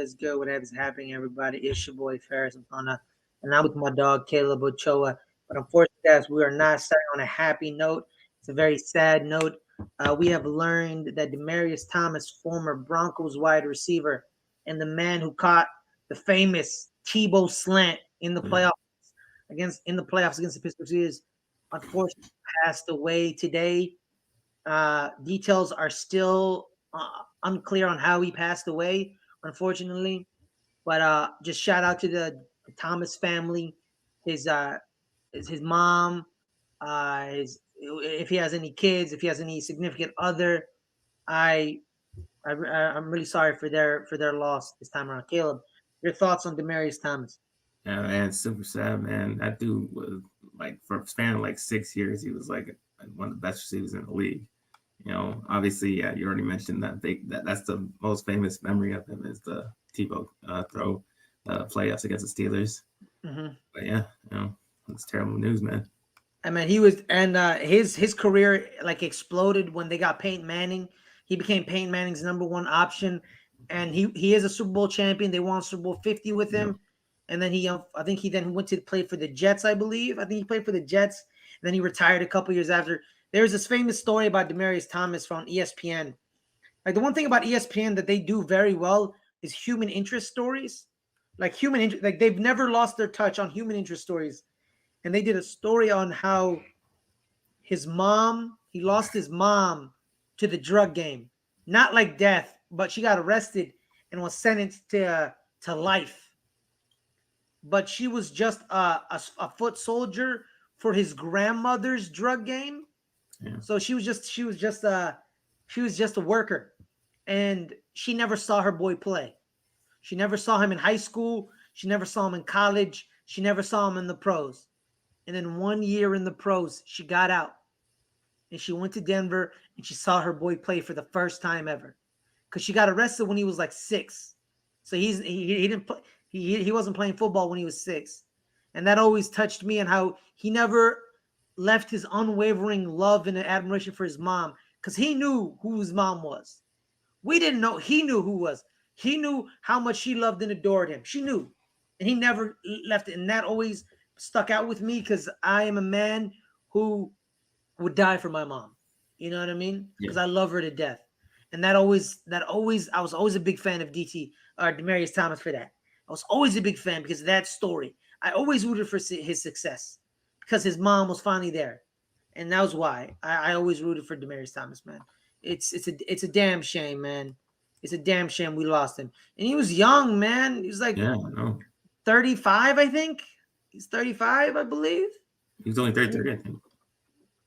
What's good? Whatever's happening, everybody? It's your boy Ferris Muthana, and I'm with my dog Caleb Ochoa. But unfortunately, guys, we are not starting on a happy note. It's a very sad note. We have learned that Demaryius Thomas, former Broncos wide receiver, and the man who caught the famous Tebow slant in the playoffs against the Pittsburgh Steelers, unfortunately passed away today. Details are still unclear on how he passed away, unfortunately. But just shout out to the Thomas family, his his mom, his if he has any kids, if he has any significant other. I, I'm really sorry for their loss this time around. Caleb, your thoughts on Demaryius Thomas? Yeah, man, super sad, man. That dude was like for a span of like 6 years, he was like one of the best receivers in the league. Obviously, yeah, you already mentioned that's the most famous memory of him is the Tebow throw playoffs against the Steelers. Mm-hmm. But yeah, it's terrible news, man. I mean, he was, and his career like exploded when they got Peyton Manning. He became Peyton Manning's number one option, and he is a Super Bowl champion. They won Super Bowl 50 with Yep. him, and then I think he then went to play for the Jets. I believe. I think he played for the Jets, and then he retired a couple years after. There's this famous story about Demaryius Thomas from ESPN. Like the one thing about ESPN that they do very well is human interest stories. Like human interest, like they've never lost their touch on human interest stories, and they did a story on how he lost his mom to the drug game. Not like death, but she got arrested and was sentenced to life. But she was just a foot soldier for his grandmother's drug game. Yeah. So she was just a worker, and she never saw her boy play. She never saw him in high school. She never saw him in college. She never saw him in the pros. And then 1 year in the pros, she got out and she went to Denver and she saw her boy play for the first time ever. Because she got arrested when he was like 6. So he didn't play, he wasn't playing football when he was 6. And that always touched me, and how he never left his unwavering love and admiration for his mom, because he knew who his mom was. We didn't know. He knew who was. He knew how much she loved and adored him. She knew. And he never left it. And that always stuck out with me, because I am a man who would die for my mom. You know what I mean? Yeah. Because I love her to death. And I was always a big fan of DT or Demaryius Thomas for that. I was always a big fan because of that story. I always rooted for his success because his mom was finally there. And that was why I always rooted for Demaryius Thomas, man. It's a damn shame, man. It's a damn shame we lost him. And he was young, man. He was like Yeah, I know. 35, I think. He's 35, I believe. He was only 33, I think.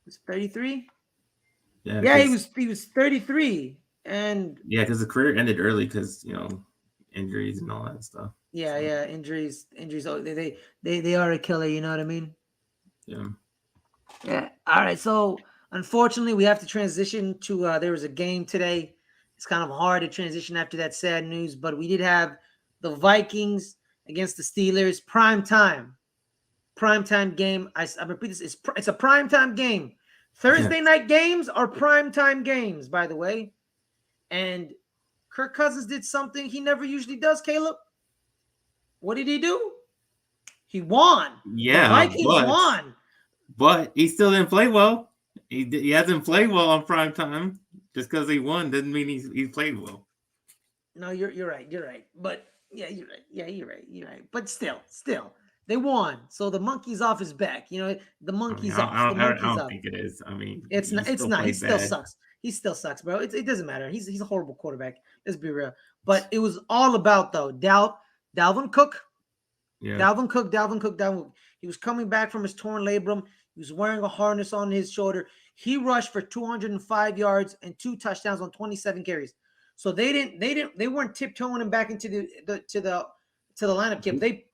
He's 33. Yeah, Yeah, he was 33. And yeah, because the career ended early because injuries and all that stuff. yeah, injuries. Oh, they are a killer. You know what I mean? Yeah. Yeah. All right. So unfortunately, we have to transition to. There was a game today. It's kind of hard to transition after that sad news, but we did have the Vikings against the Steelers. Prime time game. I repeat this. It's a prime time game. Thursday night games are prime time games, by the way. And Kirk Cousins did something he never usually does, Caleb. What did he do? He won. Yeah, the Vikings won. But he still didn't play well. He hasn't played well on prime time. Just because he won doesn't mean he's played well. No, you're right. You're right. But yeah, you're right. Yeah, you're right. But still, they won. So the monkey's off his back. You know, the monkey's off. The monkey's I don't off. think it is. I mean, It's not. It's not. He still bad. sucks. He still sucks, bro. It doesn't matter. He's a horrible quarterback. Let's be real. But it was all about though Dalvin Cook. Yeah. Dalvin Cook. He was coming back from his torn labrum. He was wearing a harness on his shoulder. He rushed for 205 yards and 2 touchdowns on 27 carries. So they weren't tiptoeing him back into the lineup, Kip. They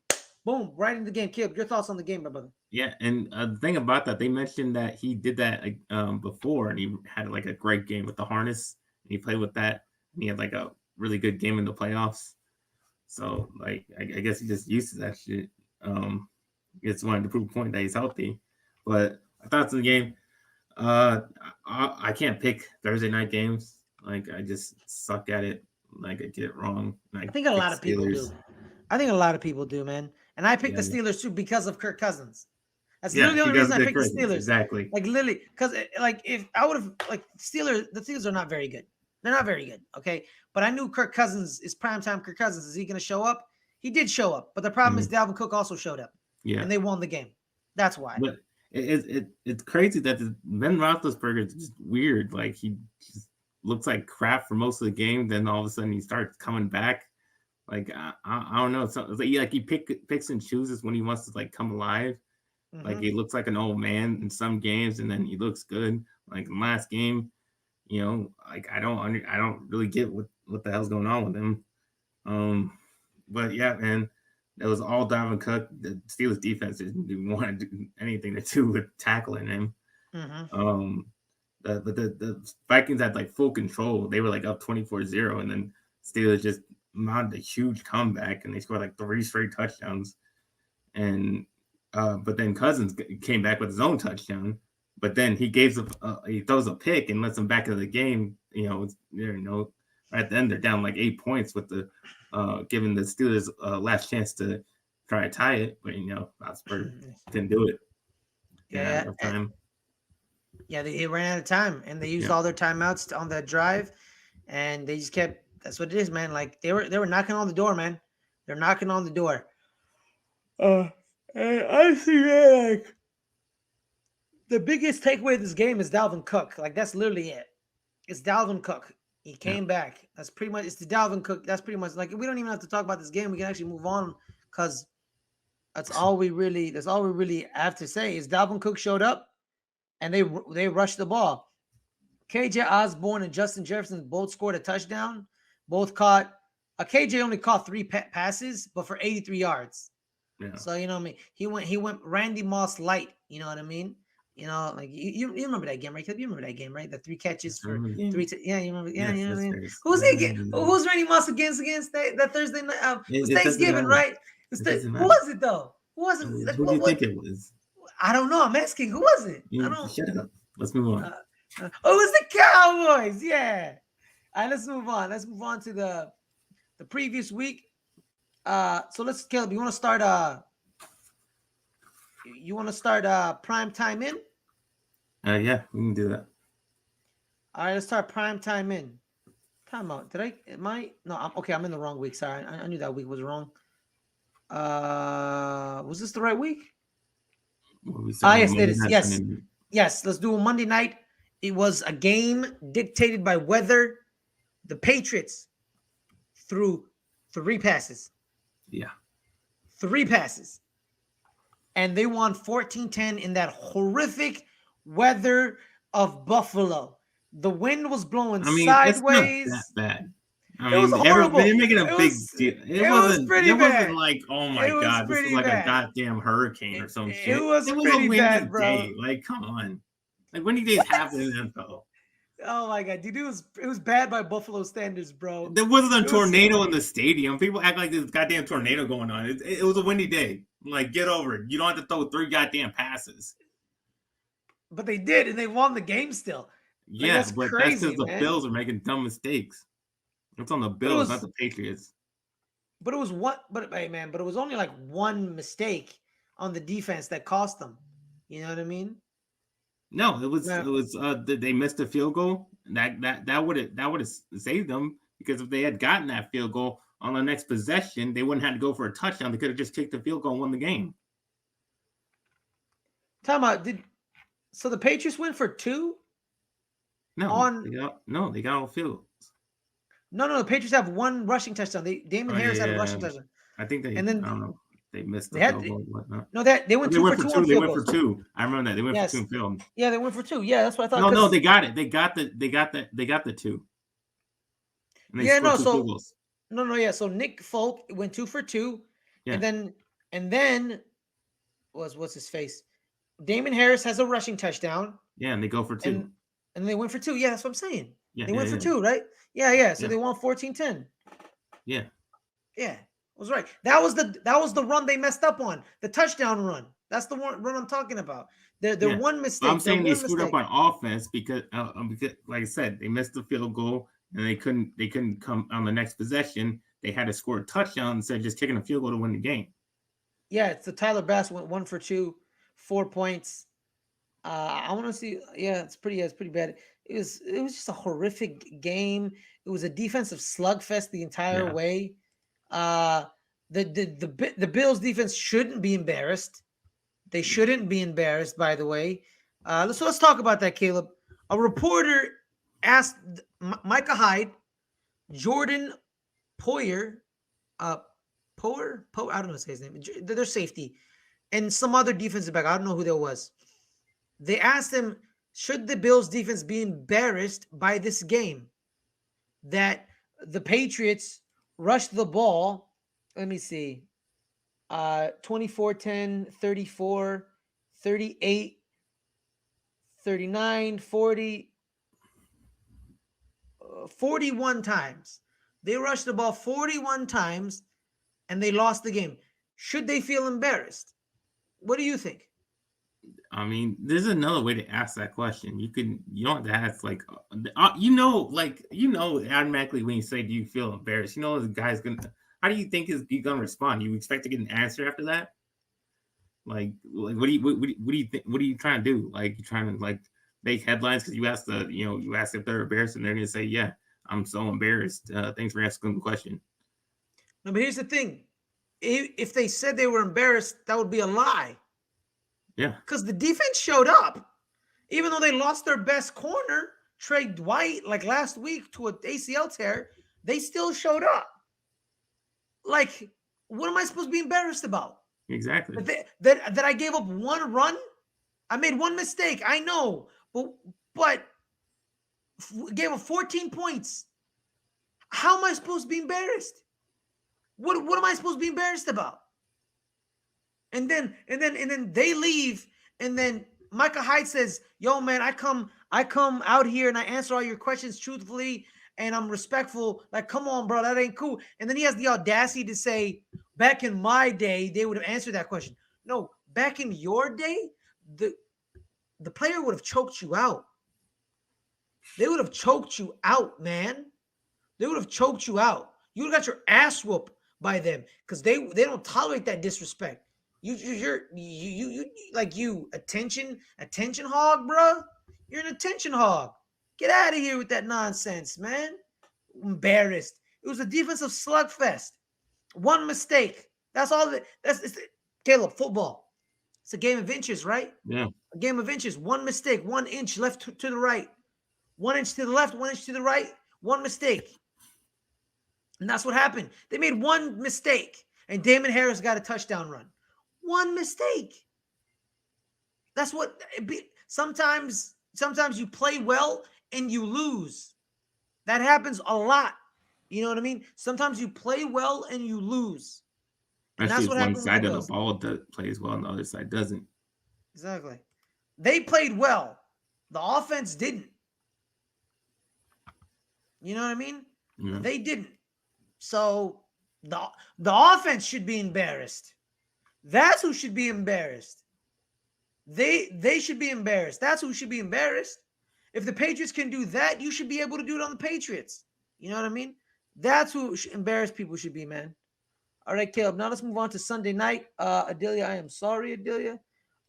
boom right in the game. Kip, your thoughts on the game, my brother? Yeah, and the thing about that, they mentioned that he did that before, and he had like a great game with the harness. And he played with that, and he had like a really good game in the playoffs. So like, I guess he just used to that shit. Just wanted to prove a point that he's healthy. But I thought the game, I can't pick Thursday night games. Like I just suck at it. like I get it wrong. And I I think a pick lot of people do. Steelers. I think a lot of people do, man. And I picked the Yeah, Steelers too because of Kirk Cousins. That's literally yeah, the only because reason of I the picked the Christmas, Steelers. exactly. Like literally, because like if I would have like the Steelers are not very good. They're not very good. Okay, but I knew Kirk Cousins is primetime. Kirk Cousins, is he going to show up? He did show up, but the problem is Mhm. Dalvin Cook also showed up, Yeah, and they won the game. That's why. but it's crazy that Ben Roethlisberger is just weird. Like he just looks like crap for most of the game. Then all of a sudden he starts coming back. Like I don't know. It's like he picks and chooses when he wants to like come alive. Like Mm-hmm. he looks like an old man in some games, and then he looks good. Like in last game, like I don't really get what the hell's going on with him. Um, but yeah, man, it was all Dalvin Cook. The Steelers defense didn't want to do anything to do with tackling him. Mm-hmm. Um, the Vikings had like full control. They were like up 24-0, and then Steelers just mounted a huge comeback, and they scored like 3 straight touchdowns. And but then Cousins came back with his own touchdown. But then he throws a pick and lets them back into the game. At the end they're down like 8 points with the giving the Steelers last chance to try to tie it. But Pittsburgh didn't do it. Didn't have Yeah, enough time. yeah. They ran out of time, and they used all their timeouts on that drive, and they just kept. That's what it is, man. Like they were knocking on the door, man. They're knocking on the door. And I see like the biggest takeaway of this game is Dalvin Cook. Like that's literally it. It's Dalvin Cook. He Yeah. came back. That's pretty much. It's the Dalvin Cook. That's pretty much like we don't even have to talk about this game. We can actually move on because that's all we really. That's all we really have to say is Dalvin Cook showed up and they rushed the ball. KJ Osborne and Justin Jefferson both scored a touchdown. Both caught. KJ only caught 3 passes, but for 83 yards. Yeah. So you know what I mean. He went Randy Moss light. You know what I mean. Like you remember that game, right? You remember that game, right? The 3 catches for 3. Yeah, you remember? Yeah, Yes, you know what I mean. yes. Who's he again? Who's Randy Moss against that Thursday night? It was It doesn't Thanksgiving, matter. right? It doesn't Who matter. was it though? Who was it? Like, Who do you think it was? I don't know. I'm asking. Who was it? I don't. Shut up. Let's move on. It was the Cowboys. Yeah. All right, let's move on. Let's move on to the previous week. So let's, Caleb, you want to start prime time in? Yeah, we can do that. All right, let's start prime time in. Time out. No, I'm in the wrong week. Sorry. I knew that week was wrong. Was this the right week? Yes, it is. Yes. Yes, let's do a Monday night. It was a game dictated by weather. The Patriots threw 3 passes. Yeah. 3 passes. And they won 14-10 in that horrific weather of Buffalo. The wind was blowing sideways. It's not that bad. It was horrible. They're making a big deal. It wasn't like, oh my God, this is like a goddamn hurricane or some shit. It was a pretty bad, bro. Day. Like, come on. Like, windy days happen in the NFL. Oh my God, dude, it was bad by Buffalo standards, bro. There wasn't a tornado in the stadium. People act like there's a goddamn tornado going on. It was a windy day. Like, get over it. You don't have to throw 3 goddamn passes. But they did, and they won the game still. Yeah, but that's because the Bills are making dumb mistakes. It's on the Bills, not the Patriots. But it was it was only like one mistake on the defense that cost them. You know what I mean? No, it was they missed a field goal. That would have saved them, because if they had gotten that field goal on the next possession, they wouldn't have to go for a touchdown. They could have just kicked the field goal and won the game. Time out. So the Patriots went for 2? No, they got all field. No, the Patriots have 1 rushing touchdown. Damon Harris had a rushing touchdown. I think I don't know. They missed the field goal and whatnot. No, they went 2 for 2 on field goals. They went for 2. I remember that. They went for 2 in field. Yeah, they went for 2. Yeah, that's what I thought. No, they got it. They got the 2. And they scored 2 field goals. Yeah. So Nick Folk went 2 for 2. Yeah. And then what's his face? Damon Harris has a rushing touchdown. Yeah, and they go for 2. And they went for 2. Yeah, that's what I'm saying. Yeah, they went for 2, right? Yeah. So they won 14-10. Yeah. Yeah. I was right. That was the run they messed up on. The touchdown run. That's the run I'm talking about. The one mistake. I'm saying they screwed up on offense because, like I said, they missed the field goal and they couldn't come on the next possession. They had to score a touchdown instead of just kicking a field goal to win the game. Yeah, it's the Tyler Bass went 1 for 2, 4 points. I want to see. Yeah, it's pretty bad. It was just a horrific game. It was a defensive slugfest the entire Yeah, way. Uh, the Bills defense shouldn't be embarrassed. They shouldn't be embarrassed. By the way, let's talk about that, Caleb. A reporter asked Micah Hyde, Jordan Poyer, uh, Poyer, I don't know how to say his name. Their safety, and some other defensive back. I don't know who that was. They asked him, should the Bills defense be embarrassed by this game? That the Patriots rushed the ball. Let me see. 24-10, 34, 38, 39, 40, 41 times. They rushed the ball 41 times and they lost the game. Should they feel embarrassed? What do you think? I mean, there's another way to ask that question. You don't have to ask like, automatically when you say, "Do you feel embarrassed?" The guy's gonna. How do you think he's gonna respond? You expect to get an answer after that? Like what do you think? What are you trying to do? Like you trying to like make headlines because you ask if they're embarrassed and they're gonna say, "Yeah, I'm so embarrassed." Thanks for asking the question. No, but here's the thing. If they said they were embarrassed, that would be a lie. Yeah, Because the defense showed up. Even though they lost their best corner, Trey White, like last week to an ACL tear, they still showed up. Like, what am I supposed to be embarrassed about? exactly. That I gave up one run? I made one mistake. I know. But gave up 14 points. How am I supposed to be embarrassed? What am I supposed to be embarrassed about? And then they leave, and then Micah Hyde says, "Yo, man, I come out here and I answer all your questions truthfully and I'm respectful. Like, come on, bro, that ain't cool." And then he has the audacity to say, "Back in my day, they would have answered that question." No, back in your day, the the player would have choked you out. They would have choked you out, man. They would have choked you out. You would have got your ass whooped by them because they don't tolerate that disrespect. You like you attention hog, bro. You're an attention hog. Get out of here with that nonsense, man. Embarrassed. It was a defensive slugfest. One mistake. That's all. It's Caleb. Football. It's a game of inches, right? Yeah, A game of inches. One mistake. 1 inch left to the right. 1 inch to the left. 1 inch to the right. One mistake. And that's what happened. They made one mistake, and Damon Harris got a touchdown run. One mistake. That's what sometimes you play well and you lose. That happens a lot. You know what I mean? Sometimes you play well and you lose. And especially that's if what one happened with the side of the Bills. ball plays well and the other side doesn't. Exactly. They played well. The offense didn't. You know what I mean? Yeah. They didn't. So the offense should be embarrassed. That's who should be embarrassed. They should be embarrassed. That's who should be embarrassed. If the Patriots can do that, you should be able to do it on the Patriots. You know what I mean? That's who embarrassed people should be, man. All right, Caleb. Now let's move on to Sunday night. Adelia, I am sorry, Adelia.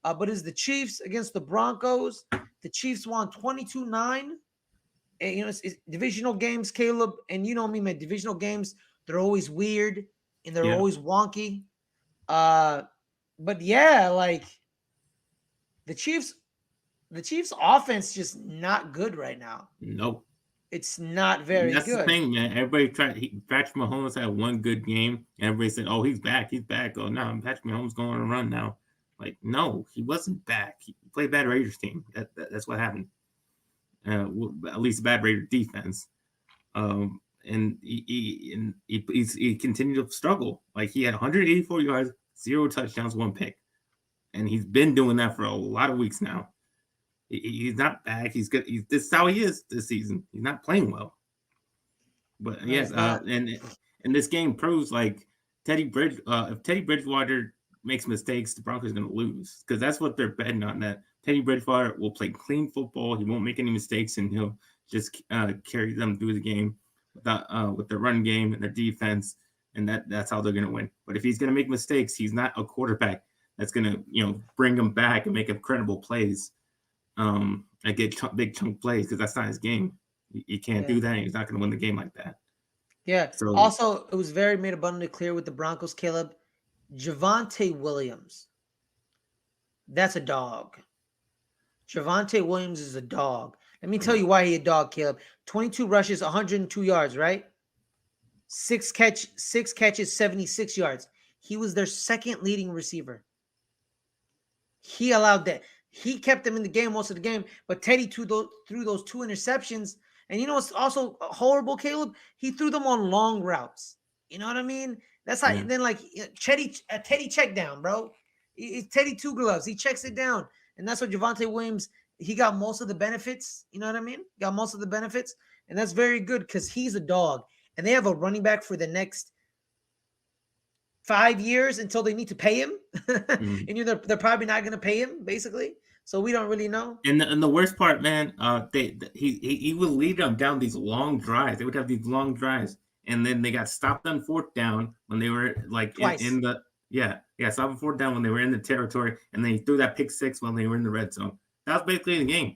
But it's the Chiefs against the Broncos. The Chiefs won 22-9. And, it's divisional games, Caleb. And you know me, man. Divisional games, they're always weird and they're Yeah. always wonky. But yeah, like the Chiefs, the Chiefs offense just not good right now. Nope. It's not very That's the good. thing, man. Everybody Patrick Mahomes had one good game. And everybody said, "Oh, he's back. He's back." Oh, no, Patrick Mahomes going on a run now. Like, no, he wasn't back. He played bad Raiders team. That's what happened. At least a bad Raider defense. And he continued to struggle. Like he had 184 yards, 0 touchdowns, 1 pick, and he's been doing that for a lot of weeks now. He's not back. He's good. This is how he is this season. He's not playing well. But No, yes, he's not. and this game proves like if Teddy Bridgewater makes mistakes, the Broncos are going to lose because that's what they're betting on. That Teddy Bridgewater will play clean football. He won't make any mistakes, and just carry them through the game with the run game and their defense, and that's how they're going to win. But if he's going to make mistakes, he's not a quarterback that's going to bring him back and make incredible plays, and get big chunk plays, because that's not his game. He can't do that. He's not going to win the game like that. Yeah. So Also, it was very made abundantly clear with the Broncos, Caleb. Javonte Williams, that's a dog. Javonte Williams is a dog. Let me tell you why he a dog, Caleb. 22 rushes, 102 yards, right? Six catches, 76 yards. He was their second leading receiver. He allowed that. He kept them in the game most of the game, but Teddy threw those 2 interceptions. And you know what's also horrible, Caleb? He threw them on long routes. You know what I mean? That's how. Then like Teddy check down, bro. It's Teddy two gloves. He checks it down, and that's what Javonte Williams. He got most of the benefits. You know what I mean? Got most of the benefits, and that's very good because he's a dog. And they have a running back for the next 5 years until they need to pay him, and they're probably not going to pay him, basically. So we don't really know. And the worst part, man, he would lead them down these long drives. They would have these long drives, and then they got stopped on 4th down when they were like in the stopped on 4th down when they were in the territory, and then he threw that pick 6 when they were in the red zone. That was basically the game.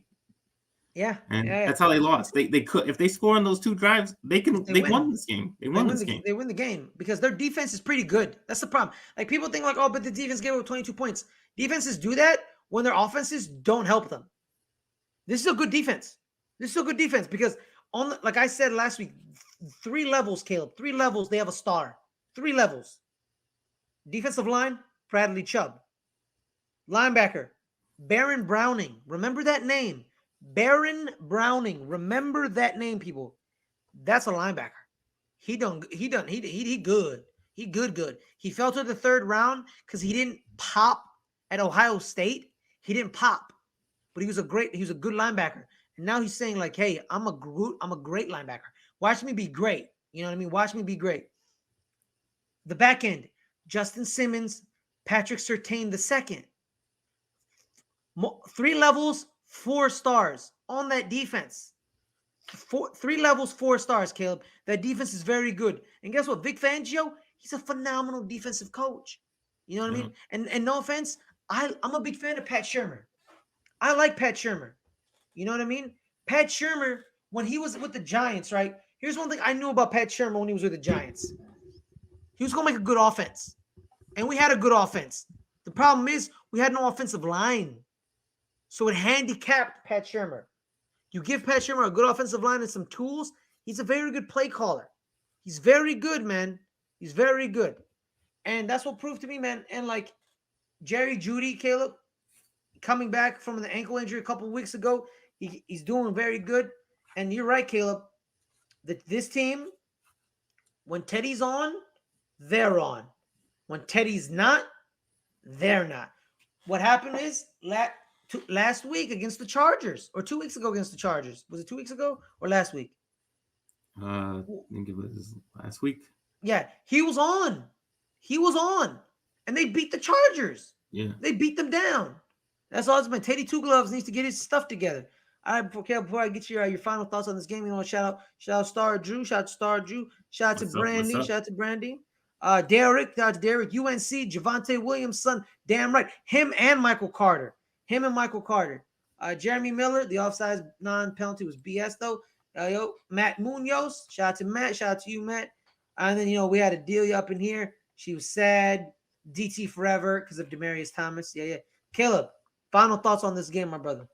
Yeah, and that's how they lost. They could, if they score on those 2 drives, they won this game. They win this game. They win the game because their defense is pretty good. That's the problem. Like people think like, oh, but the defense gave up 22 points. Defenses do that when their offenses don't help them. This is a good defense. Because like I said last week, 3 levels, Caleb. 3 levels. They have a star. 3 levels. Defensive line, Bradley Chubb. Linebacker, Baron Browning. Remember that name. Baron Browning. Remember that name, people. That's a linebacker. He good. He good. He fell to the 3rd round because he didn't pop at Ohio State. He didn't pop, but he was a good linebacker. And now he's saying like, hey, I'm a great linebacker. Watch me be great. You know what I mean? Watch me be great. The back end, Justin Simmons, Patrick Surtain II. 3 levels, 4 stars on that defense. 3 levels, 4 stars, Caleb. That defense is very good. And guess what? Vic Fangio, he's a phenomenal defensive coach. You know what I mean? And no offense, I'm a big fan of Pat Shurmur. I like Pat Shurmur. You know what I mean? Pat Shurmur, when he was with the Giants, right? Here's one thing I knew about Pat Shurmur when he was with the Giants. He was going to make a good offense. And we had a good offense. The problem is we had no offensive line. So it handicapped Pat Shurmur. You give Pat Shurmur a good offensive line and some tools, he's a very good play caller. He's very good, man. He's very good. And that's what proved to me, man. And like Jerry Jeudy, Caleb, coming back from the ankle injury a couple of weeks ago, he's doing very good. And you're right, Caleb. This team, when Teddy's on, they're on. When Teddy's not, they're not. What happened is last week against the Chargers, or 2 weeks ago against the Chargers. Was it 2 weeks ago or last week? I think it was last week. Yeah, he was on. And they beat the Chargers. Yeah. They beat them down. That's all it's been. Teddy Two Gloves needs to get his stuff together. All right, before I get your final thoughts on this game, shout out Star Drew. Shout out to Brandy. Derek, UNC, Javonte Williams' son. Damn right. Him and Michael Carter. Jeremy Miller, the offsides non-penalty was BS though. Matt Munoz, shout out to Matt. Shout out to you, Matt. And then, we had Adelia up in here. She was sad. DT forever because of Demaryius Thomas. Yeah. Caleb, final thoughts on this game, my brother.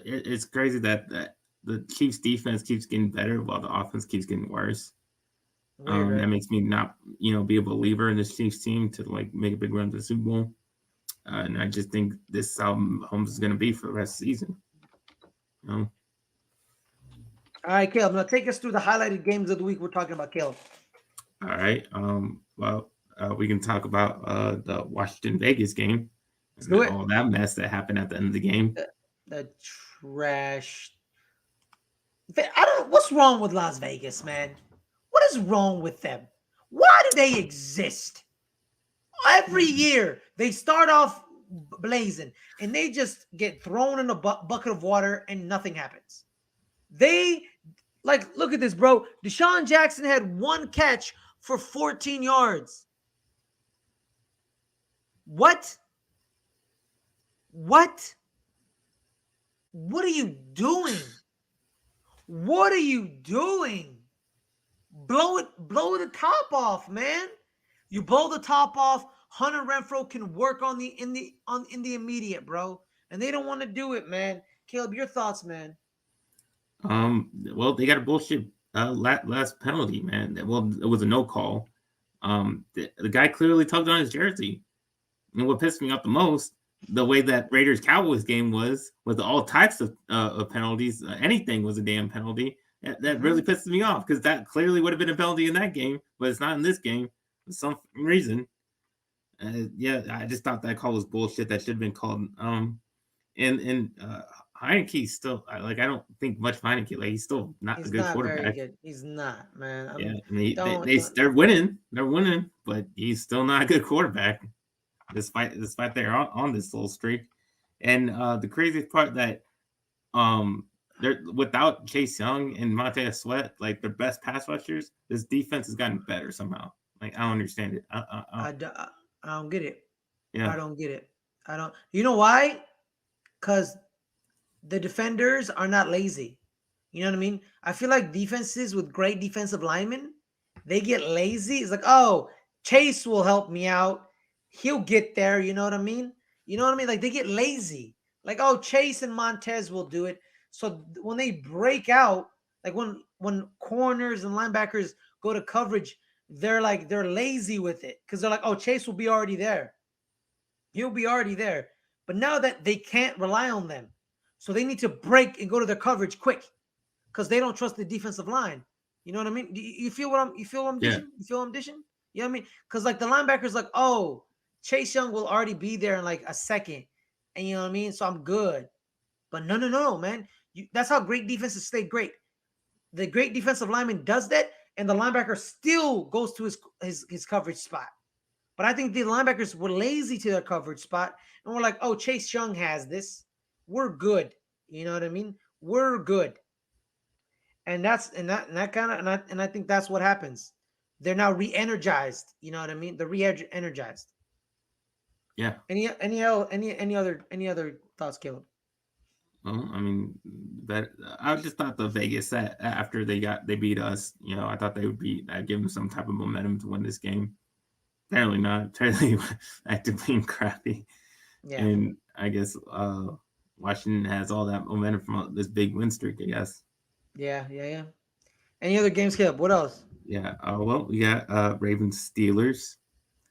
It's crazy that the Chiefs defense keeps getting better while the offense keeps getting worse. Weird, right? That makes me not, be a believer in this Chiefs team to like make a big run to the Super Bowl. And I just think this is how Mahomes is going to be for the rest of the season. All right, Caleb. Now take us through the highlighted games of the week we're talking about, Caleb. All right. We can talk about the Washington-Vegas game. Let's do it. All that mess that happened at the end of the game. The trash. I don't know. What's wrong with Las Vegas, man? What is wrong with them? Why do they exist? Every year, they start off blazing, and they just get thrown in a bucket of water, and nothing happens. They like look at this, bro. Deshaun Jackson had one catch for 14 yards. What? What? What are you doing? What are you doing? Blow the top off, man. You blow the top off. Hunter Renfro can work on in the immediate, bro. And they don't want to do it, man. Caleb, your thoughts, man. Well, they got a bullshit last penalty, man. Well, it was a no call. The guy clearly tugged on his jersey. And what pissed me off the most, the way that Raiders Cowboys game was with all types of penalties. Anything was a damn penalty. That really pisses me off because that clearly would have been a penalty in that game, but it's not in this game for some reason. Yeah, I just thought that call was bullshit. That should have been called. And Heineke still like I don't think much of Heineke. Like he's still not He's a good not very quarterback. good. He's not, man. Yeah, I mean Don't, they're winning. They're winning, but he's still not a good quarterback despite they're on this little streak. And the craziest part that they're without Chase Young and Montez Sweat, like their best pass rushers, this defense has gotten better somehow. Like I don't understand it. I don't get it. Yeah, I don't get it. I don't. You know why? Because the defenders are not lazy. You know what I mean? I feel like defenses with great defensive linemen, they get lazy. It's like, oh, Chase will help me out. He'll get there. You know what I mean? You know what I mean? Like they get lazy. Like, oh, Chase and Montez will do it. So when they break out, like when corners and linebackers go to coverage, they're lazy with it because they're like, oh, Chase will be already there. He'll be already there. But now that they can't rely on them, so they need to break and go to their coverage quick because they don't trust the defensive line. You know what I mean? You feel what I'm yeah, dishing? You feel what I'm dishing? You know what I mean? Because like the linebackers, like, oh, Chase Young will already be there in like a second, and you know what I mean. So I'm good. But no, man. That's how great defenses stay great. The great defensive lineman does that, and the linebacker still goes to his coverage spot. But I think the linebackers were lazy to their coverage spot, and we're like, oh, Chase Young has this. We're good. You know what I mean? We're good. And that kind of and I think that's what happens. They're now re-energized. You know what I mean? They're re-energized. yeah. Any other thoughts, Caleb? Well, I mean, that I just thought the Vegas that after they beat us, I thought they would give them some type of momentum to win this game. Apparently not. Apparently actively crappy. Yeah. And I guess Washington has all that momentum from this big win streak, I guess. Yeah. Any other games, Caleb? What else? Yeah. Well, we got Ravens Steelers.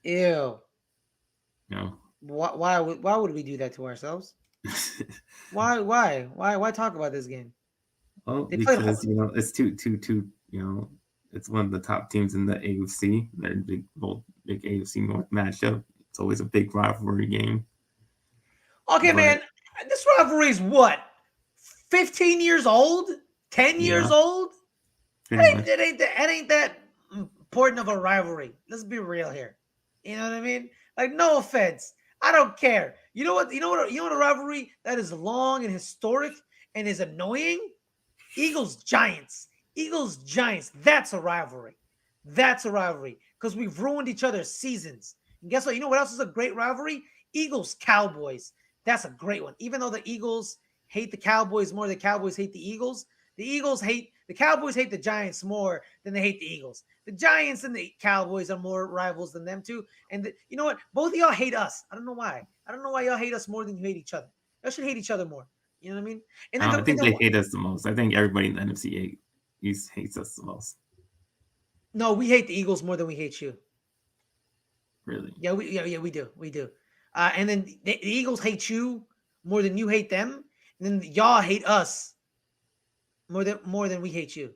Ew. No. Why would we do that to ourselves? Why talk about this game? Well, They played. because it's two. It's one of the top teams in the AFC. They're both big AFC North matchup. It's always a big rivalry game. Okay, But, man. This rivalry is what? 15 years old? 10 years yeah, old? pretty much. It ain't that important of a rivalry. Let's be real here. You know what I mean? Like, no offense. I don't care. You know what? A rivalry that is long and historic and is annoying? Eagles Giants. Eagles Giants. That's a rivalry. That's a rivalry. Because we've ruined each other's seasons. And guess what? You know what else is a great rivalry? Eagles Cowboys. That's a great one. Even though the Eagles hate the Cowboys more than the Cowboys hate the Cowboys hate the Giants more than they hate the Eagles. The Giants and the Cowboys are more rivals than them too. And you know what? Both of y'all hate us. I don't know why. I don't know why y'all hate us more than you hate each other. Y'all should hate each other more. You know what I mean? And I think they hate us the most. I think everybody in the NFC East hates us the most. No, we hate the Eagles more than we hate you. Really? Yeah, we do. And then the Eagles hate you more than you hate them. And then y'all hate us more than we hate you.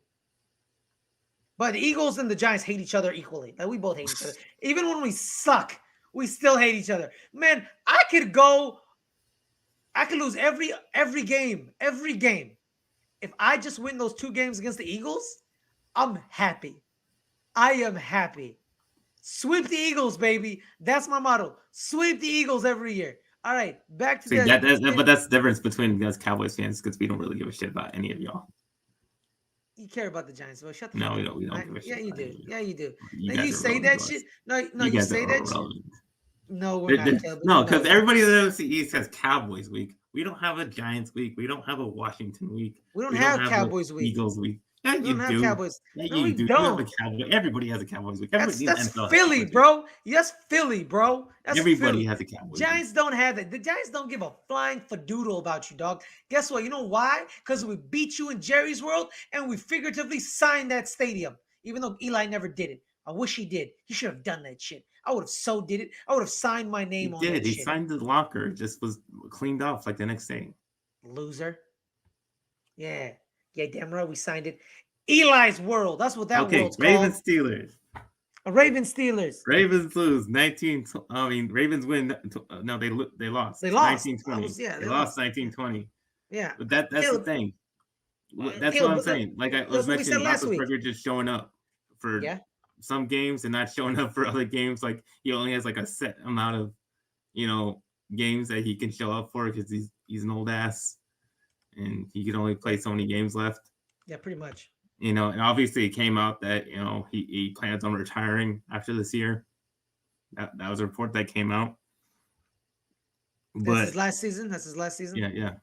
But the Eagles and the Giants hate each other equally. Like we both hate each other. Even when we suck, we still hate each other. Man, I could lose every game. If I just win those 2 games against the Eagles, I'm happy. I am happy. Sweep the Eagles, baby. That's my motto. Sweep the Eagles every year. All right, back to but that's the difference between us Cowboys fans because we don't really give a shit about any of y'all. You care about the Giants, well, shut the No, fuck we up. don't. We don't Right? give a Yeah, shit you about do. you. Yeah, you do. You Now guys you are say irrelevant that to shit. us. No, no, You you guys are say that shit. irrelevant. No, we're not, Caleb. No, No, because we're not. everybody in the NFC East has Cowboys week. We don't have a Giants week. We don't have a Washington week. We don't We don't have have a Cowboys week. Eagles week. Yeah, We you don't have do. Cowboys. Yeah, No, you we do. You have a don't. Cowboy. Everybody has a Cowboys week. Everybody in the That's NFL has Philly, Cowboys week. bro. Yes, Philly, bro. That's Everybody Philly. has a Cowboys week. Giants don't have it. The Giants don't give a flying fadoodle about you, dog. Guess what? You know why? Because we beat you in Jerry's World and we figuratively signed that stadium, even though Eli never did it. I wish he did. He should have done that shit. I would have so did it. I would have signed my He name on did. that He shit. signed the locker. It just was cleaned off like the next day. Loser. Yeah. Yeah, damn right we signed it. Eli's World. That's what that Okay, world's Ravens called. Steelers. Ravens Steelers. Ravens lose 19. I mean, Ravens win. No, they lost. They lost. 19-20. They They lost lost. 19-20. Yeah. But that's the Caleb, thing. That's what Caleb, I'm but saying. Like I that's was what we said mentioning, last week. Roethlisberger just showing up for Yeah. some games and not showing up for other games. Like he only has like a set amount of, games that he can show up for because he's an old ass and he can only play so many games left. Yeah, pretty much. And obviously it came out that he plans on retiring after this year. That was a report that came out. That's his last season. Yeah.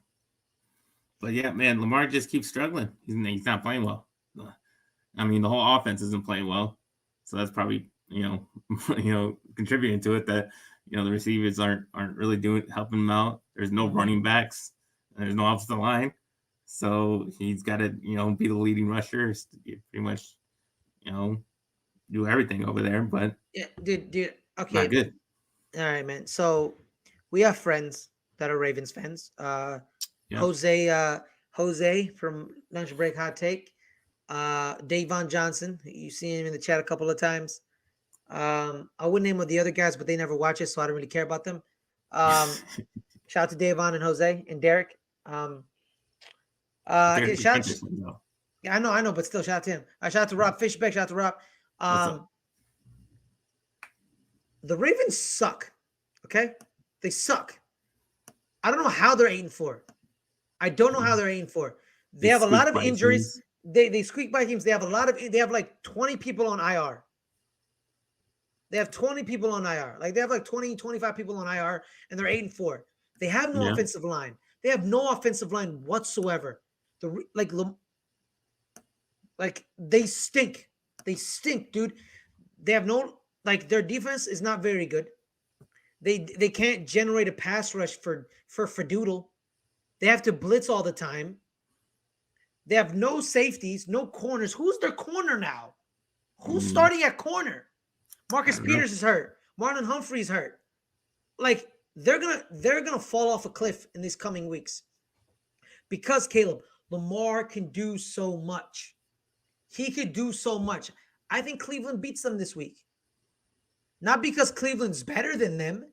But yeah, man, Lamar just keeps struggling. He's not playing well. I mean, the whole offense isn't playing well, so that's probably contributing to it. That the receivers aren't really helping him out. There's no running backs. There's no offensive line, so he's got to be the leading rusher. Pretty much do everything over there. But yeah, dude. Okay, not good. All right, man. So we have friends that are Ravens fans. Yeah. Jose from Lunch Break Hot Take. Davon Johnson. You see him in the chat a couple of times. I wouldn't name the other guys, but they never watch it, so I don't really care about them. Shout out to Davon and Jose and Derek. Derek's yeah, I know, but still, shout out to him. Shout out to Rob Fishbeck. Shout out to Rob. The Ravens suck. Okay, they suck. I don't know how they're 8-4. I don't know how they're 8-4. They have a lot of injuries. They squeak by teams. They have like 20 people on IR. They have 20 people on IR. Like they have like 20, 25 people on IR, and they're 8-4. They have no offensive line. They have no offensive line whatsoever. They stink. They stink, dude. They have no their defense is not very good. They can't generate a pass rush for Doodle. They have to blitz all the time. They have no safeties, no corners. Who's their corner now? Who's starting at corner? Marcus Peters is hurt. Marlon Humphrey's hurt. Like they're gonna fall off a cliff in these coming weeks. Because Caleb, Lamar can do so much. He could do so much. I think Cleveland beats them this week. Not because Cleveland's better than them,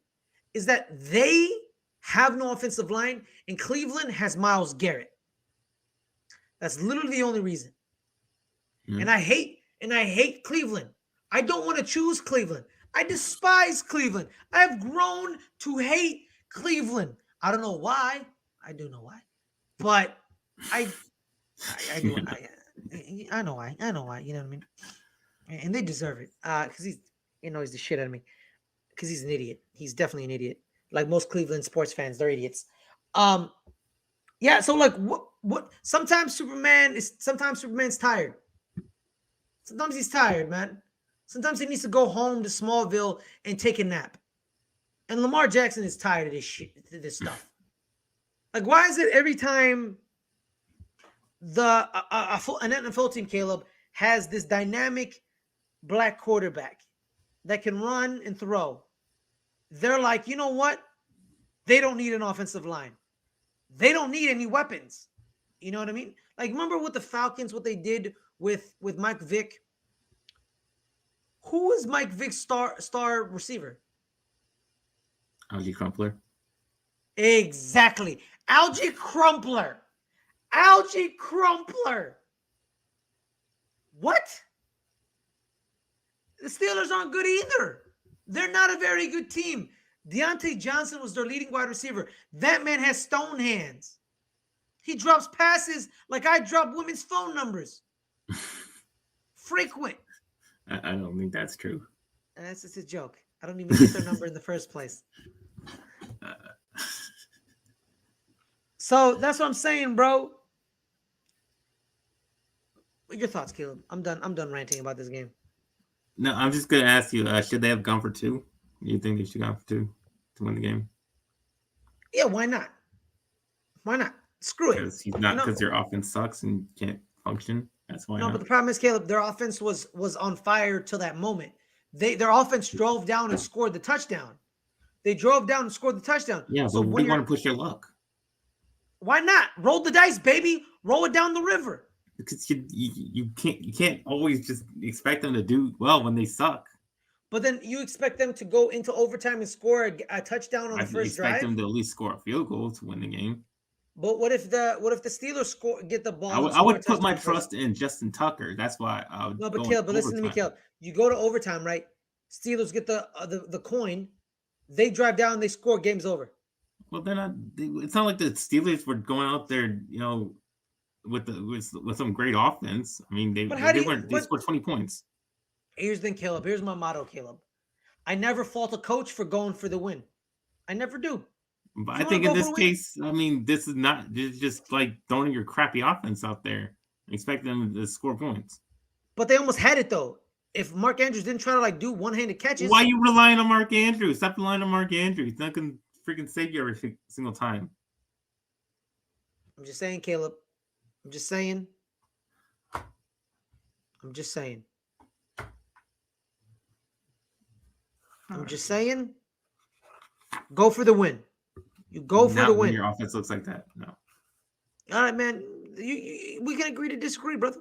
is that they have no offensive line and Cleveland has Myles Garrett. That's literally the only reason. And I hate Cleveland. I don't want to choose Cleveland. I despise Cleveland. I have grown to hate Cleveland. I don't know why. I do know why. But I do. I know why. I know why. You know what I mean? And they deserve it. Because he's the shit out of me. Because he's an idiot. He's definitely an idiot. Like most Cleveland sports fans, they're idiots. Yeah, so like what sometimes Superman's tired. Sometimes he's tired, man. Sometimes he needs to go home to Smallville and take a nap. And Lamar Jackson is tired of this shit, this stuff. Like, why is it every time an NFL team, Caleb, has this dynamic black quarterback that can run and throw, they're like, you know what? They don't need an offensive line. They don't need any weapons. You know what I mean? Like, remember with the Falcons, what they did with Mike Vick? Who is Mike Vick's star receiver? Algie Crumpler. Exactly. Algie Crumpler. Algie Crumpler. What? The Steelers aren't good either. They're not a very good team. Deontay Johnson was their leading wide receiver. That man has stone hands. He drops passes like I drop women's phone numbers. Frequent. I don't think that's true. And that's just a joke. I don't even get their number in the first place. Uh, So that's what I'm saying, bro. What your thoughts, Caleb? I'm done. I'm done ranting about this game. no, I'm just gonna ask you. Should they have gone for two? Do you think they should have gone for two to win the game? Yeah, why not? Why not? Screw it. Because he's not, You know, because their offense sucks and can't function. That's why no, but not. the problem is, Caleb, their offense was on fire till that moment. Their offense drove down and scored the touchdown. They drove down and scored the touchdown. Yeah, So but when we you're want to push your luck why not? Roll the dice, baby. Roll it down the river. because you can't always just expect them to do well when they suck. But then you expect them to go into overtime and score a touchdown on I the first expect drive. them to at least score a field goal to win the game. But what if the Steelers get the ball and I score a would put my touchdown first? trust in Justin Tucker. That's why I would No, but go in Caleb, but listen to me, overtime. Caleb. You go to overtime, right? Steelers get the coin. They drive down. They score. Game's over. Well, they're not. It's not like the Steelers were going out there, with some great offense. I mean, But how do they you? weren't. They But scored 20 points. here's the thing, Caleb. Here's my motto, Caleb. I never fault a coach for going for the win. I never do. But If I you want think to in go for this the win, case, I mean, this is not just like throwing your crappy offense out there, and expect them to score points. but they almost had it though. If Mark Andrews didn't try to like do one-handed Why catches, are you relying on Mark Andrews? Stop relying on Mark Andrews. He's not gonna freaking save you every single time. I'm just saying, Caleb. I'm just saying. I'm just saying. I'm just saying. Go for the win. You go for the Not when win. your offense looks like that. No. All right, man. We can agree to disagree, brother.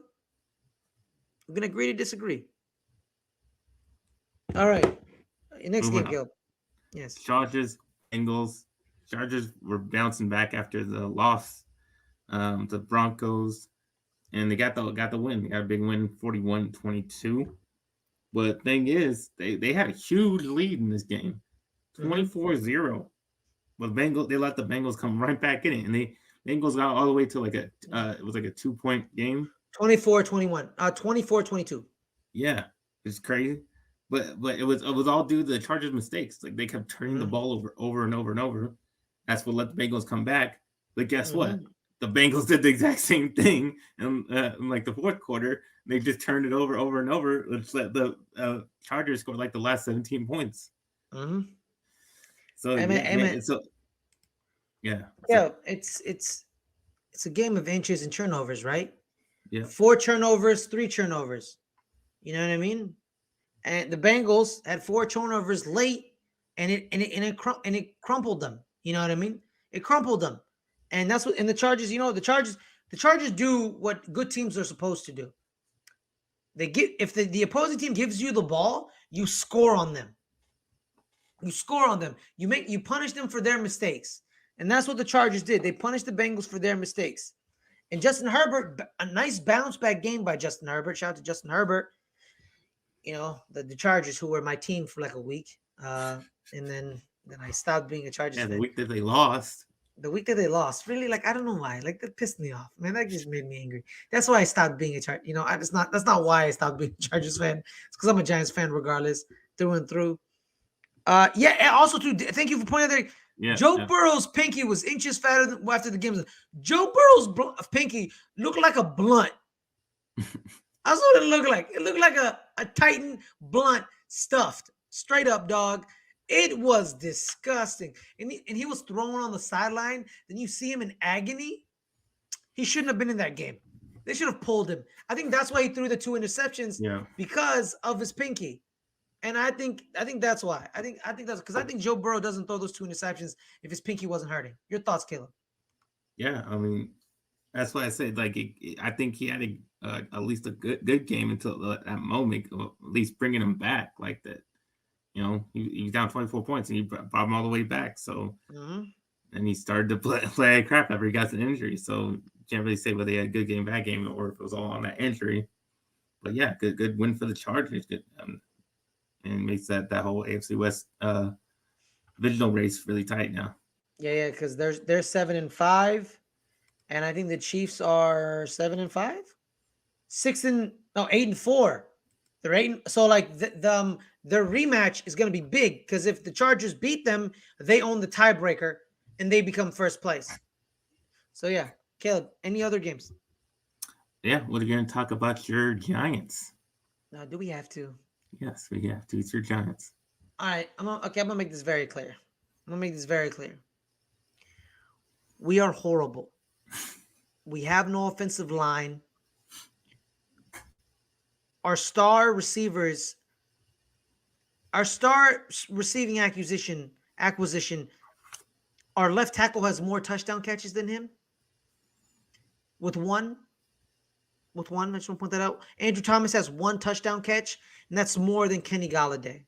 We can agree to disagree. All right. Next Moving game, on. Caleb. Yes. Chargers, Bengals. Chargers were bouncing back after the loss. The Broncos, and they got the win. They got a big win, 41-22. But the thing is, they had a huge lead in this game, 24-0. But Bengals, they let the Bengals come right back in it, and the Bengals got all the way to it was like a 2-point game. 24-21. 24-22. Yeah, it's crazy. But it was all due to the Chargers' mistakes. Like they kept turning the ball over and over and over. That's what let the Bengals come back. But guess what? The Bengals did the exact same thing in like the fourth quarter. They just turned it over and over. Let's let the Chargers score like the last 17 points. So Amen. so yeah. Yeah, it's a game of inches and turnovers, right? Yeah. 4 turnovers, 3 turnovers. You know what I mean? And the Bengals had 4 turnovers late, and it crumpled them. You know what I mean? It crumpled them, and that's what. And the Chargers, the Chargers do what good teams are supposed to do. They get if the opposing team gives you the ball, you score on them. You score on them. You punish them for their mistakes, and that's what the Chargers did. They punished the Bengals for their mistakes. And Justin Herbert, a nice bounce back game by Justin Herbert. Shout out to Justin Herbert. The Chargers, who were my team for like a week, and then I stopped being a Chargers fan. The week that they lost. The week that they lost, really, like I don't know why, like that pissed me off, man. That just made me angry. That's why I stopped being a Chargers. That's not why I stopped being a Chargers fan. It's because I'm a Giants fan, regardless, through and through. Yeah, and also too, thank you for pointing out that Joe Burrow's pinky was inches fatter than after the game. Joe Burrow's pinky looked like a blunt. That's what it looked like. It looked like a Titan blunt stuffed. Straight up, dog. It was disgusting. And he was thrown on the sideline. Then you see him in agony. He shouldn't have been in that game. They should have pulled him. I think that's why he threw the 2 interceptions, because of his pinky. And I think that's why. I think that's because I think Joe Burrow doesn't throw those 2 interceptions if his pinky wasn't hurting. Your thoughts, Caleb? Yeah, I mean, that's why I said like I think he had at least a good game until that moment, at least bringing him back like that. He's down 24 points and he brought him all the way back. So and he started to play crap after he got an injury. So you can't really say whether he had a good game, bad game, or if it was all on that injury. But yeah, good win for the Chargers. Good. And makes that whole AFC West divisional race really tight now. Yeah, because they're 7-5, and I think the Chiefs are 7-5. 8-4. They're so like their rematch is going to be big because if the Chargers beat them, they own the tiebreaker and they become first place. So yeah, Caleb, any other games? Yeah, we're going to talk about your Giants. Now, do we have to? Yes, we have to. It's your Giants. All right, I'm gonna make this very clear. I'm gonna make this very clear. We are horrible. We have no offensive line. Our star receivers, our star receiving acquisition, our left tackle has more touchdown catches than him. With one, I just want to point that out. Andrew Thomas has one touchdown catch, and that's more than Kenny Galladay.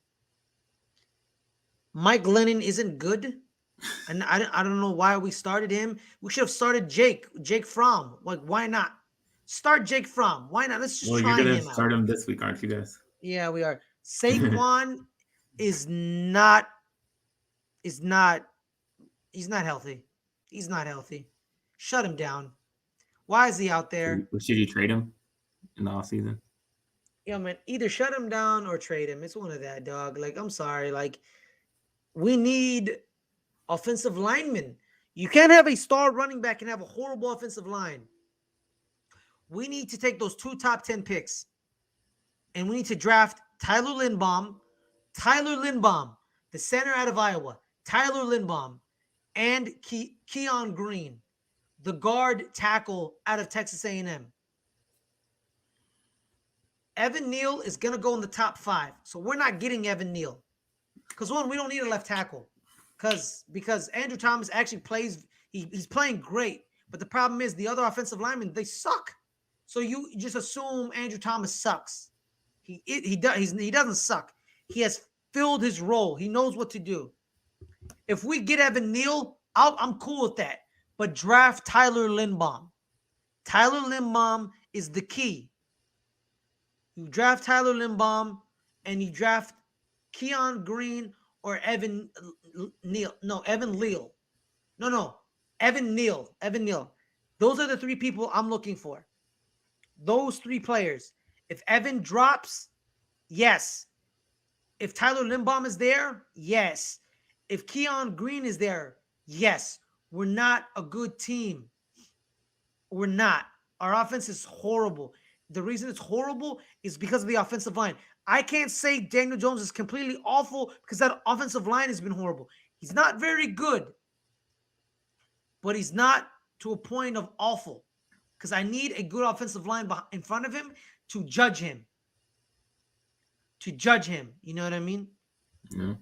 Mike Glennon isn't good, and I don't know why we started him. We should have started Jake Fromm. Like, why not? Start Jake Fromm. Why not? Let's just try him out. You're going to start him this week, aren't you guys? Yeah, we are. Saquon is not he's not healthy. He's not healthy. Shut him down. Why is he out there? Should you trade him in the offseason? Yeah, man, either shut him down or trade him. It's one of that, dog. Like, I'm sorry. Like, we need offensive linemen. You can't have a star running back and have a horrible offensive line. We need to take those 2 top 10 picks, and we need to draft Tyler Linbaum, the center out of Iowa, Tyler Linbaum, and Keon Green, the guard tackle out of Texas A&M. Evan Neal is going to go in the top 5. So we're not getting Evan Neal. Because, one, we don't need a left tackle. Because Andrew Thomas actually plays, he's playing great. But the problem is the other offensive linemen, they suck. So you just assume Andrew Thomas sucks. He doesn't suck. He has filled his role. He knows what to do. If we get Evan Neal, I'm cool with that. But draft Tyler Linbaum. Tyler Linbaum is the key. You draft Tyler Linbaum and you draft Keon Green or Evan Neal. No, Evan Neal. No. Evan Neal. Those are the 3 people I'm looking for. Those 3 players. If Evan drops, yes. If Tyler Linbaum is there, yes. If Keon Green is there, yes. We're not a good team. We're not. Our offense is horrible. The reason it's horrible is because of the offensive line. I can't say Daniel Jones is completely awful because that offensive line has been horrible. He's not very good, but he's not to a point of awful because I need a good offensive line in front of him to judge him. You know what I mean? Yeah.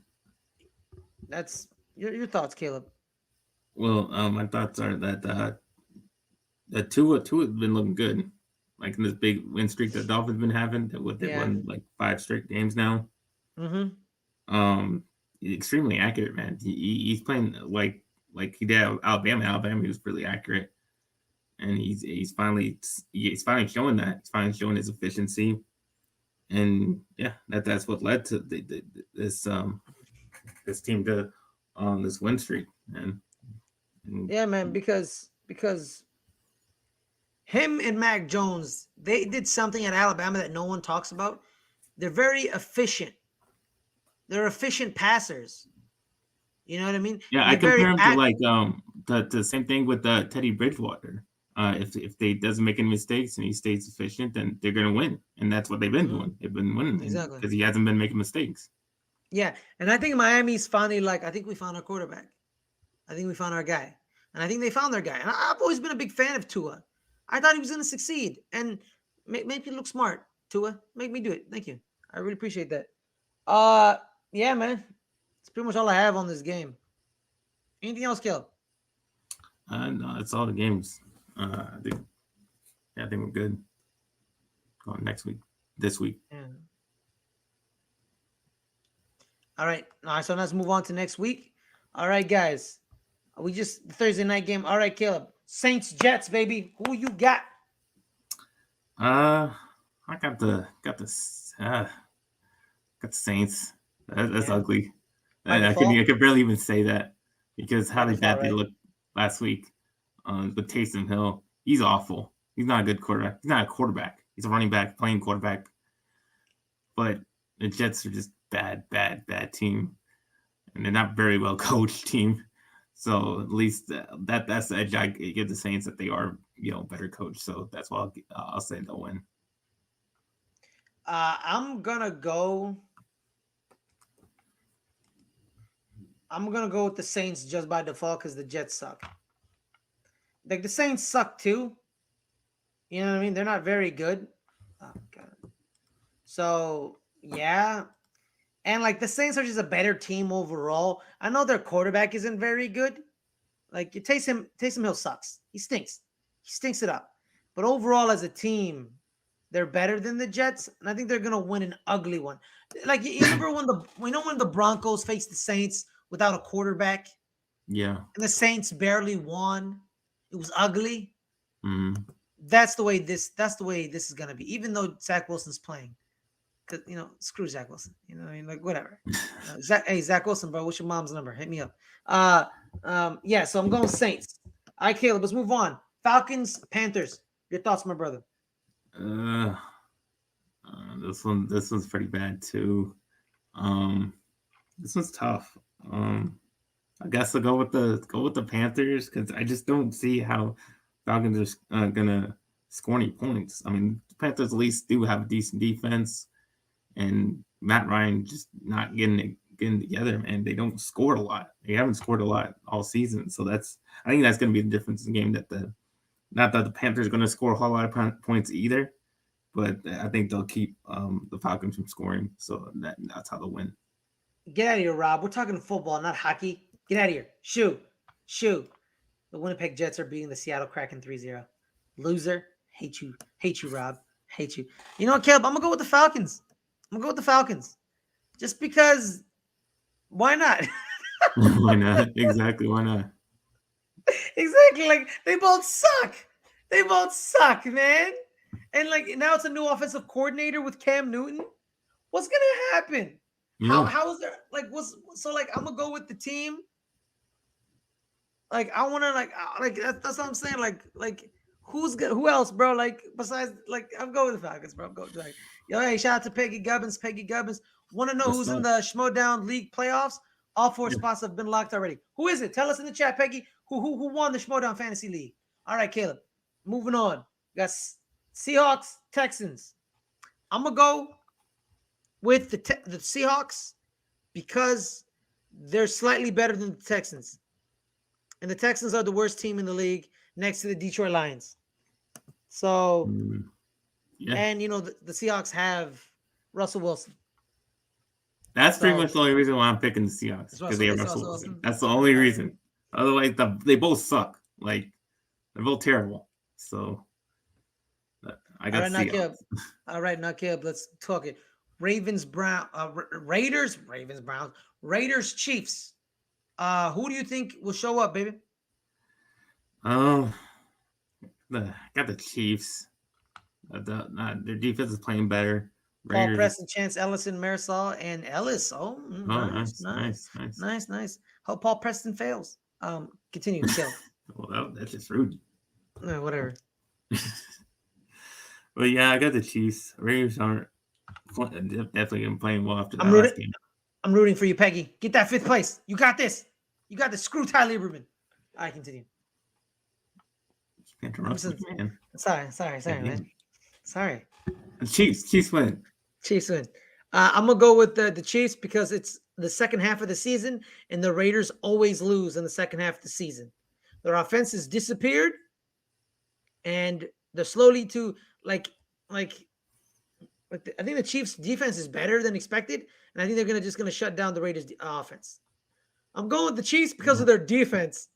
That's your thoughts, Caleb. Well, my thoughts are that Tua has been looking good. Like in this big win streak that Dolphins been having, they've won like 5 straight games now. Mm-hmm. Extremely accurate, man. He's playing like he did at Alabama. Alabama, he was really accurate, and he's finally showing that. He's finally showing his efficiency, and yeah, that's what led to this team to this win streak, and yeah, man, because him and Mac Jones, they did something at Alabama that no one talks about. They're very efficient. They're efficient passers. You know what I mean? Yeah, I compare him to like the same thing with Teddy Bridgewater. If they doesn't make any mistakes and he stays efficient, then they're gonna win, and that's what they've been doing. They've been winning exactly because he hasn't been making mistakes. Yeah, and I think Miami's finally I think we found our quarterback. I think we found our guy, and I think they found their guy. And I've always been a big fan of Tua. I thought he was going to succeed and make me look smart. Tua, make me do it. Thank you. I really appreciate that. Yeah, man. That's pretty much all I have on this game. Anything else, Caleb? No, that's all the games. I think we're good. Going this week. Yeah. All right. So let's move on to next week. All right, guys. The Thursday night game. All right, Caleb. Saints Jets, baby. Who you got? I got the Saints. That's ugly. I could barely even say that because how bad they looked last week with Taysom Hill. He's awful. He's not a good quarterback. He's not a quarterback. He's a running back, playing quarterback. But the Jets are just bad team, and they're not very well coached team. So at least that's the edge I give the Saints, that they are better coached. So that's why I'll say they'll win. I'm gonna go with the Saints just by default because the Jets suck. Like the Saints suck too. You know what I mean? They're not very good. Oh god. So yeah. And like the Saints are just a better team overall. I know their quarterback isn't very good. Like Taysom Hill sucks. He stinks. He stinks it up. But overall, as a team, they're better than the Jets, and I think they're gonna win an ugly one. Like you remember when the Broncos faced the Saints without a quarterback, Yeah. and the Saints barely won. It was ugly. Mm-hmm. That's the way this is gonna be. Even though Zach Wilson's playing, because screw Zach Wilson. You know what I mean? Like whatever. Zach Wilson, bro. What's your mom's number? Hit me up. Yeah. So I'm going Saints. All right, Caleb. Let's move on. Falcons, Panthers. Your thoughts, my brother? This one's pretty bad too. This one's tough. I guess I'll go with the Panthers because I just don't see how Falcons are gonna score any points. I mean, the Panthers at least do have a decent defense, and Matt Ryan just not getting together, man. They don't score a lot. They haven't scored a lot all season, so I think that's going to be the difference in the game. Not that the Panthers are going to score a whole lot of points either, but I think they'll keep the Falcons from scoring. So that's how they'll win. Get out of here, Rob. We're talking football, not hockey. Get out of here. Shoo. The Winnipeg Jets are beating the Seattle Kraken 3-0. Loser. Hate you, Rob. Hate you. You know what, Caleb? I'm going to go with the Falcons. Just because, why not? Why not? Exactly, why not? Exactly. Like, they both suck. Man. And, like, now it's a new offensive coordinator with Cam Newton. What's going to happen? Yeah. How is there, like, I'm going to go with the team. Like, I want to, like that's what I'm saying. Like, who's good? Who else, bro? Like, besides, like, I'm going with the Falcons, bro. I'm going like, yo, hey, shout out to Peggy Gubbins. Want to know who's in the Schmodown League playoffs? All 4 spots have been locked already. Who is it? Tell us in the chat, Peggy. Who won the Schmodown Fantasy League? All right, Caleb. Moving on. We got Seahawks, Texans. I'm gonna go with the Seahawks because they're slightly better than the Texans. And the Texans are the worst team in the league next to the Detroit Lions. So, and, the Seahawks have Russell Wilson. That's pretty much the only reason why I'm picking the Seahawks, because they have Russell Wilson. That's the only reason. Otherwise, they both suck. Like, they're both terrible. So, I got Seahawks. All right, now, Caleb, let's talk it. Raiders, Chiefs. Who do you think will show up, baby? Got the Chiefs. Their defense is playing better. Paul Preston, Chance Ellison, Marisol, and Ellis. Oh, nice. Hope Paul Preston fails. Continue, Kill. Well, that's just rude. No, whatever. But yeah, I got the Chiefs. Raiders aren't definitely playing well after that last game. I'm rooting for you, Peggy. Get that 5th place. You got this. Screw Ty Lieberman. All right, continue. Man. Sorry, man. Sorry. Chiefs win. I'm gonna go with the Chiefs because it's the second half of the season, and the Raiders always lose in the second half of the season. Their offense has disappeared, and they're slowly to I think the Chiefs' defense is better than expected, and I think they're just gonna shut down the Raiders' offense. I'm going with the Chiefs because of their defense.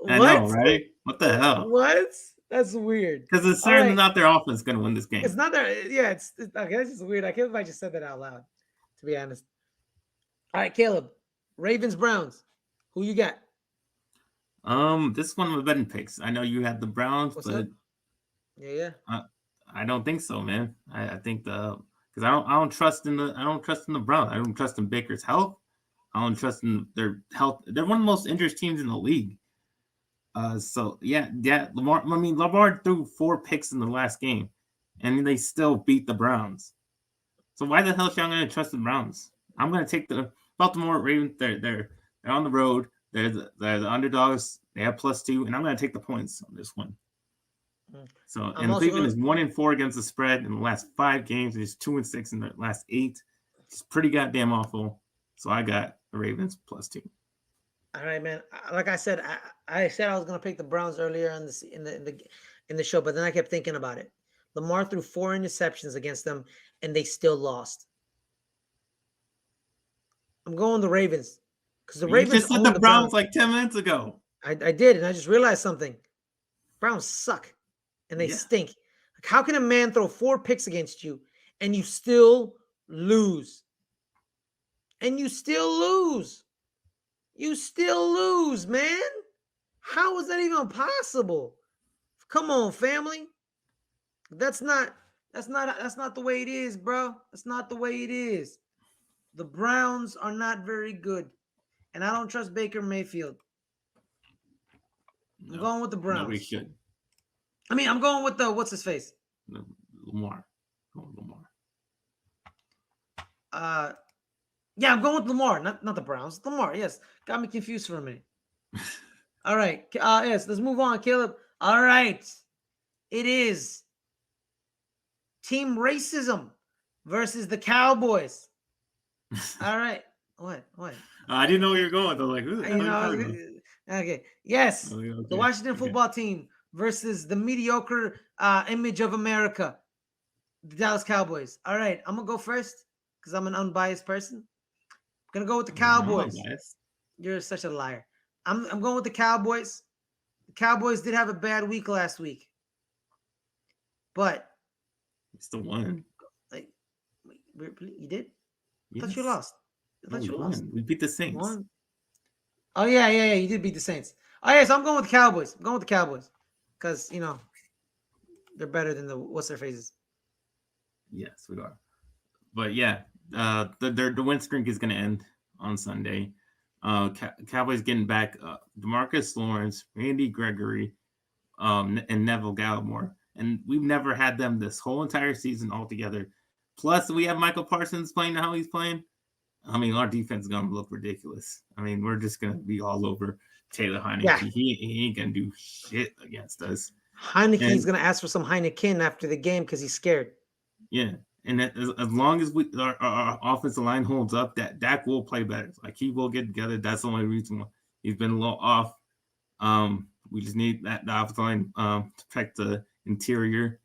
I know, right? What the hell? What? That's weird. Because it's certainly not their offense going to win this game. It's not their. Yeah, it's okay. That's just weird. I can't believe I just said that out loud. To be honest. All right, Caleb. Ravens, Browns. Who you got? This is one of my betting picks. I know you had the Browns, What's but up? Yeah. I don't think so, man. I think because I don't trust in the Browns. I don't trust in Baker's health. I don't trust in their health. They're one of the most injured teams in the league. So yeah. Lamar threw 4 picks in the last game, and they still beat the Browns. So why the hell should I going to trust the Browns? I'm going to take the Baltimore Ravens. They're on the road. They're the underdogs. They have +2, and I'm going to take the points on this one. So, and Cleveland is 1-4 against the spread in the last 5 games. It's 2-6 in the last 8. It's pretty goddamn awful. So I got the Ravens +2. All right, man. Like I said, I said I was gonna pick the Browns earlier in the show, but then I kept thinking about it. Lamar threw 4 interceptions against them, and they still lost. I'm going the Ravens because the Ravens just said the Browns like 10 minutes ago. I did, and I just realized something. Browns suck, and they stink. Like, how can a man throw 4 picks against you and you still lose? And you still lose. You still lose, man. How is that even possible? Come on, family. That's not the way it is, bro. That's not the way it is. The Browns are not very good, and I don't trust Baker Mayfield. I'm going with the Browns. Nobody should. I mean, I'm going with the what's his face? Lamar. Yeah, I'm going with Lamar, not the Browns. Lamar, yes. Got me confused for a minute. All right. Yes, let's move on, Caleb. All right. It is Team Racism versus the Cowboys. All right. What? I didn't know where you were going. I was like, who the hell are you talking about? Okay. Yes. Okay. The Washington football team versus the mediocre image of America, the Dallas Cowboys. All right. I'm going to go first because I'm an unbiased person. I'm going to go with the Cowboys. You're such a liar. I'm going with the Cowboys. The Cowboys did have a bad week last week. But it's the one. Like, you did? Yes. I thought you lost. You lost. We beat the Saints. Oh, yeah. You did beat the Saints. Oh, yeah, so I'm going with the Cowboys. I'm going with the Cowboys. Because, they're better than the what's-their-faces. Yes, we are. But, yeah, the win streak is going to end on Sunday. Cowboys getting back DeMarcus Lawrence, Randy Gregory, and Neville Gallimore. And we've never had them this whole entire season all together. Plus, we have Michael Parsons playing how he's playing. I mean, our defense is going to look ridiculous. I mean, we're just going to be all over Taylor Heineke. Yeah. He ain't going to do shit against us. Heineke's going to ask for some Heineken after the game because he's scared. Yeah. And as long as our offensive line holds up, that Dak will play better. Like, he will get together. That's the only reason why he's been a little off. We just need the offensive line to protect the interior.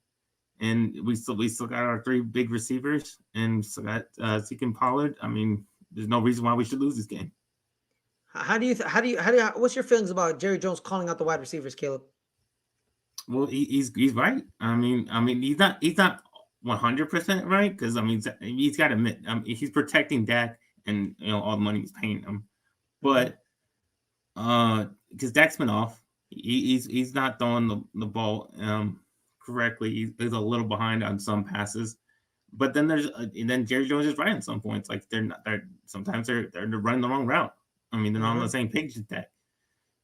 And we still got our 3 big receivers, and still got Zeke and Pollard. I mean, there's no reason why we should lose this game. What's your feelings about Jerry Jones calling out the wide receivers, Caleb? Well, he's right. I mean, he's not 100% right because he's got to admit, he's protecting Dak and all the money he's paying him, but because Dak's been off, he's not throwing the ball correctly. He's a little behind on some passes, but then then Jerry Jones is right at some points. Like sometimes they're running the wrong route. I mean, they're not on the same page as Dak,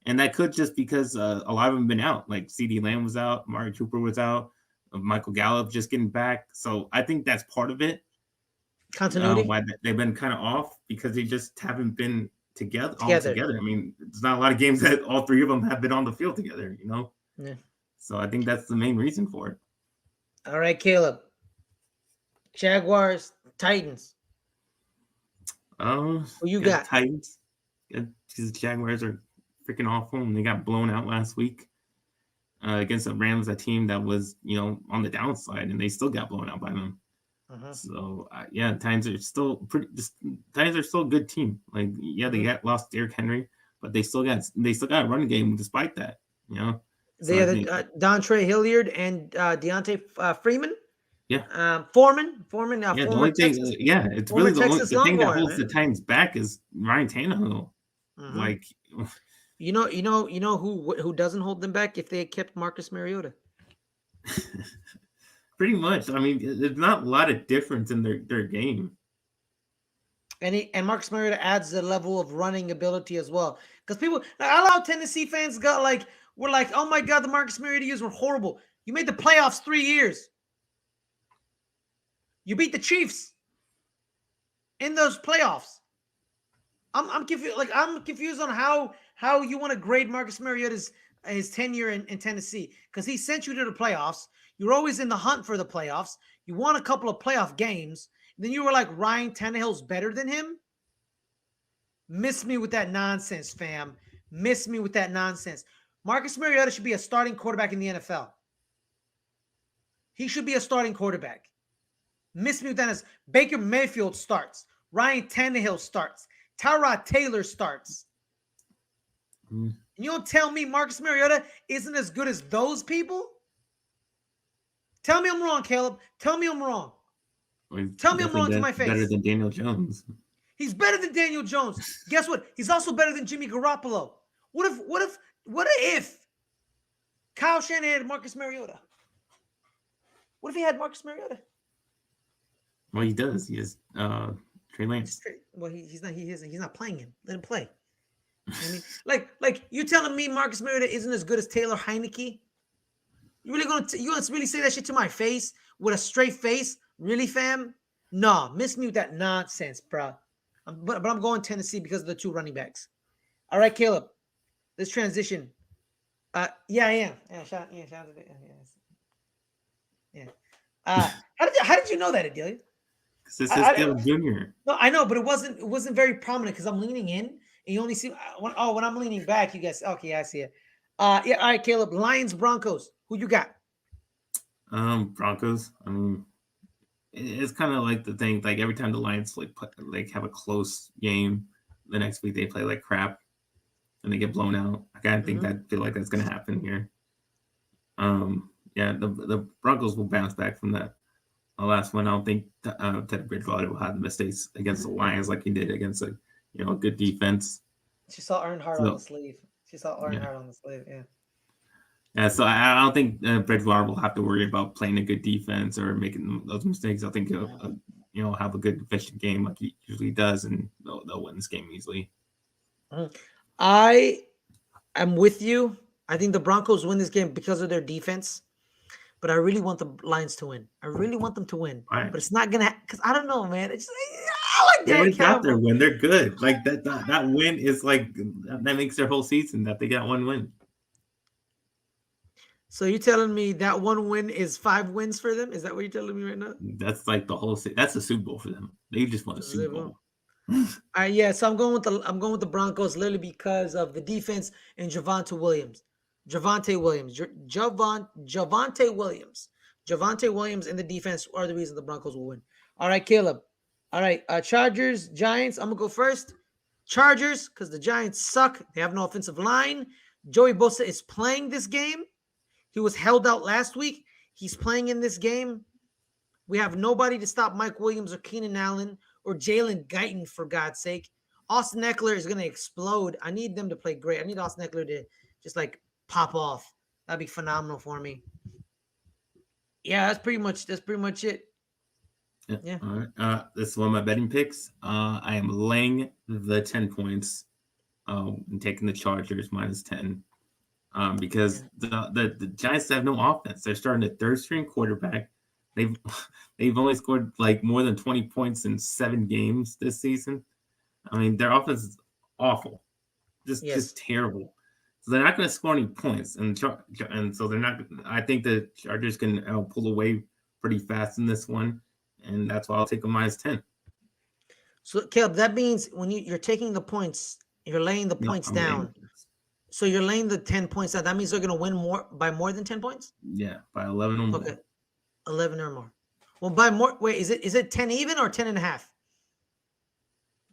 and that could just because a lot of them have been out. Like CeeDee Lamb was out, Amari Cooper was out, Michael Gallup just getting back. So I think that's part of it. Continuity. Why they've been kind of off because they just haven't been together. I mean, there's not a lot of games that all 3 of them have been on the field together. Yeah. So I think that's the main reason for it. All right, Caleb. Jaguars, Titans. Who you got? Titans. Because the Jaguars are freaking awful, and they got blown out last week against the Rams, a team that was, on the downside, and they still got blown out by them. So Titans are still a good team. Like, they lost Derrick Henry, but they still got a running game despite that. They had Dontre Hilliard and Deontay Freeman. Yeah. Foreman. The only thing, it's really the thing that holds the Titans back is Ryan Tannehill. Like, you know who doesn't hold them back if they had kept Marcus Mariota. Pretty much. I mean, there's not a lot of difference in their game. And Marcus Mariota adds a level of running ability as well. Because a lot of Tennessee fans were like, oh my God, the Marcus Mariota years were horrible. You made the playoffs 3 years. You beat the Chiefs in those playoffs. I'm confused. Like I'm confused on how you want to grade Marcus Mariota's his tenure in Tennessee, because he sent you to the playoffs. You're always in the hunt for the playoffs. You won a couple of playoff games. Then you were like, Ryan Tannehill's better than him. Miss me with that nonsense, fam. Miss me with that nonsense. Marcus Mariota should be a starting quarterback in the NFL. He should be a starting quarterback. Miss me with that. Baker Mayfield starts. Ryan Tannehill starts. Tyrod Taylor starts. And you don't tell me Marcus Mariota isn't as good as those people? Tell me I'm wrong, Caleb. Tell me I'm wrong. Well, Tell me I'm wrong to my face. Better than Daniel Jones. He's better than Daniel Jones. Guess what? He's also better than Jimmy Garoppolo. What if Kyle Shanahan had Marcus Mariota? What if he had Marcus Mariota? Well, he does. He has Trey Lance. Well, he's not playing him. Let him play. You know what I mean? Like you telling me Marcus Mariota isn't as good as Taylor Heineke? You really gonna really say that shit to my face with a straight face? Really, fam? No, miss me with that nonsense, bro. But I'm going Tennessee because of the two running backs. All right, Caleb. Let's transition. Yeah, I am. Yeah, shout out to the, yeah. How did you know that, Adelia? Because this is Caleb Jr. No, I know, but it wasn't very prominent because I'm leaning in, and you only see when I'm leaning back, you guys. Okay, yeah, I see it. Yeah, all right, Caleb. Lions, Broncos. Who you got? Broncos. I mean, it's kind of like the thing. Like every time the Lions have a close game, the next week they play like crap, and they get blown out. I kind of think feel like that's gonna happen here. Yeah, the Broncos will bounce back from that last one. I don't think Teddy Bridgewater will have the mistakes against the Lions like he did against a good defense. She saw Earnhardt on the sleeve. Yeah. Yeah, so I don't think Bridgewater will have to worry about playing a good defense or making those mistakes. I think he'll have a good efficient game like he usually does, and they'll win this game easily. I am with you. I think the Broncos win this game because of their defense, but I really want the Lions to win. I really want them to win, right. But it's not gonna because I don't know, man. It's I like they got their win. They're good. Like that win is like that makes their whole season that they got one win. So you're telling me that one win is 5 wins for them? Is that what you're telling me right now? That's like the whole. That's the Super Bowl for them. They just won a Super Bowl. Yeah. So I'm going with the Broncos literally because of the defense and Javonte Williams and the defense are the reason the Broncos will win. All right, Caleb. All right, Chargers, Giants. I'm gonna go first. Chargers, because the Giants suck. They have no offensive line. Joey Bosa is playing this game. He was held out last week. He's playing in this game. We have nobody to stop Mike Williams or Keenan Allen or Jalen Guyton, for God's sake. Austin Eckler is going to explode. I need them to play great. I need Austin Eckler to just like pop off. That'd be phenomenal for me. Yeah, that's pretty much it. Yeah. All right. This is one of my betting picks. I am laying the 10 points and taking the Chargers minus 10. Because the Giants have no offense. They're starting a third-string quarterback. They've only scored like more than 20 points in 7 games this season. I mean, their offense is awful, just terrible. So they're not going to score any points, and so they're not. I think the Chargers can pull away pretty fast in this one, and that's why I'll take them minus 10. So Caleb, that means when you're taking the points, you're laying the points down. So you're laying the 10 points out. That means they're going to win by more than 10 points? Yeah, by 11 or more. Okay, 11 or more. Well, by more. Wait, is it 10 even or 10 and a half?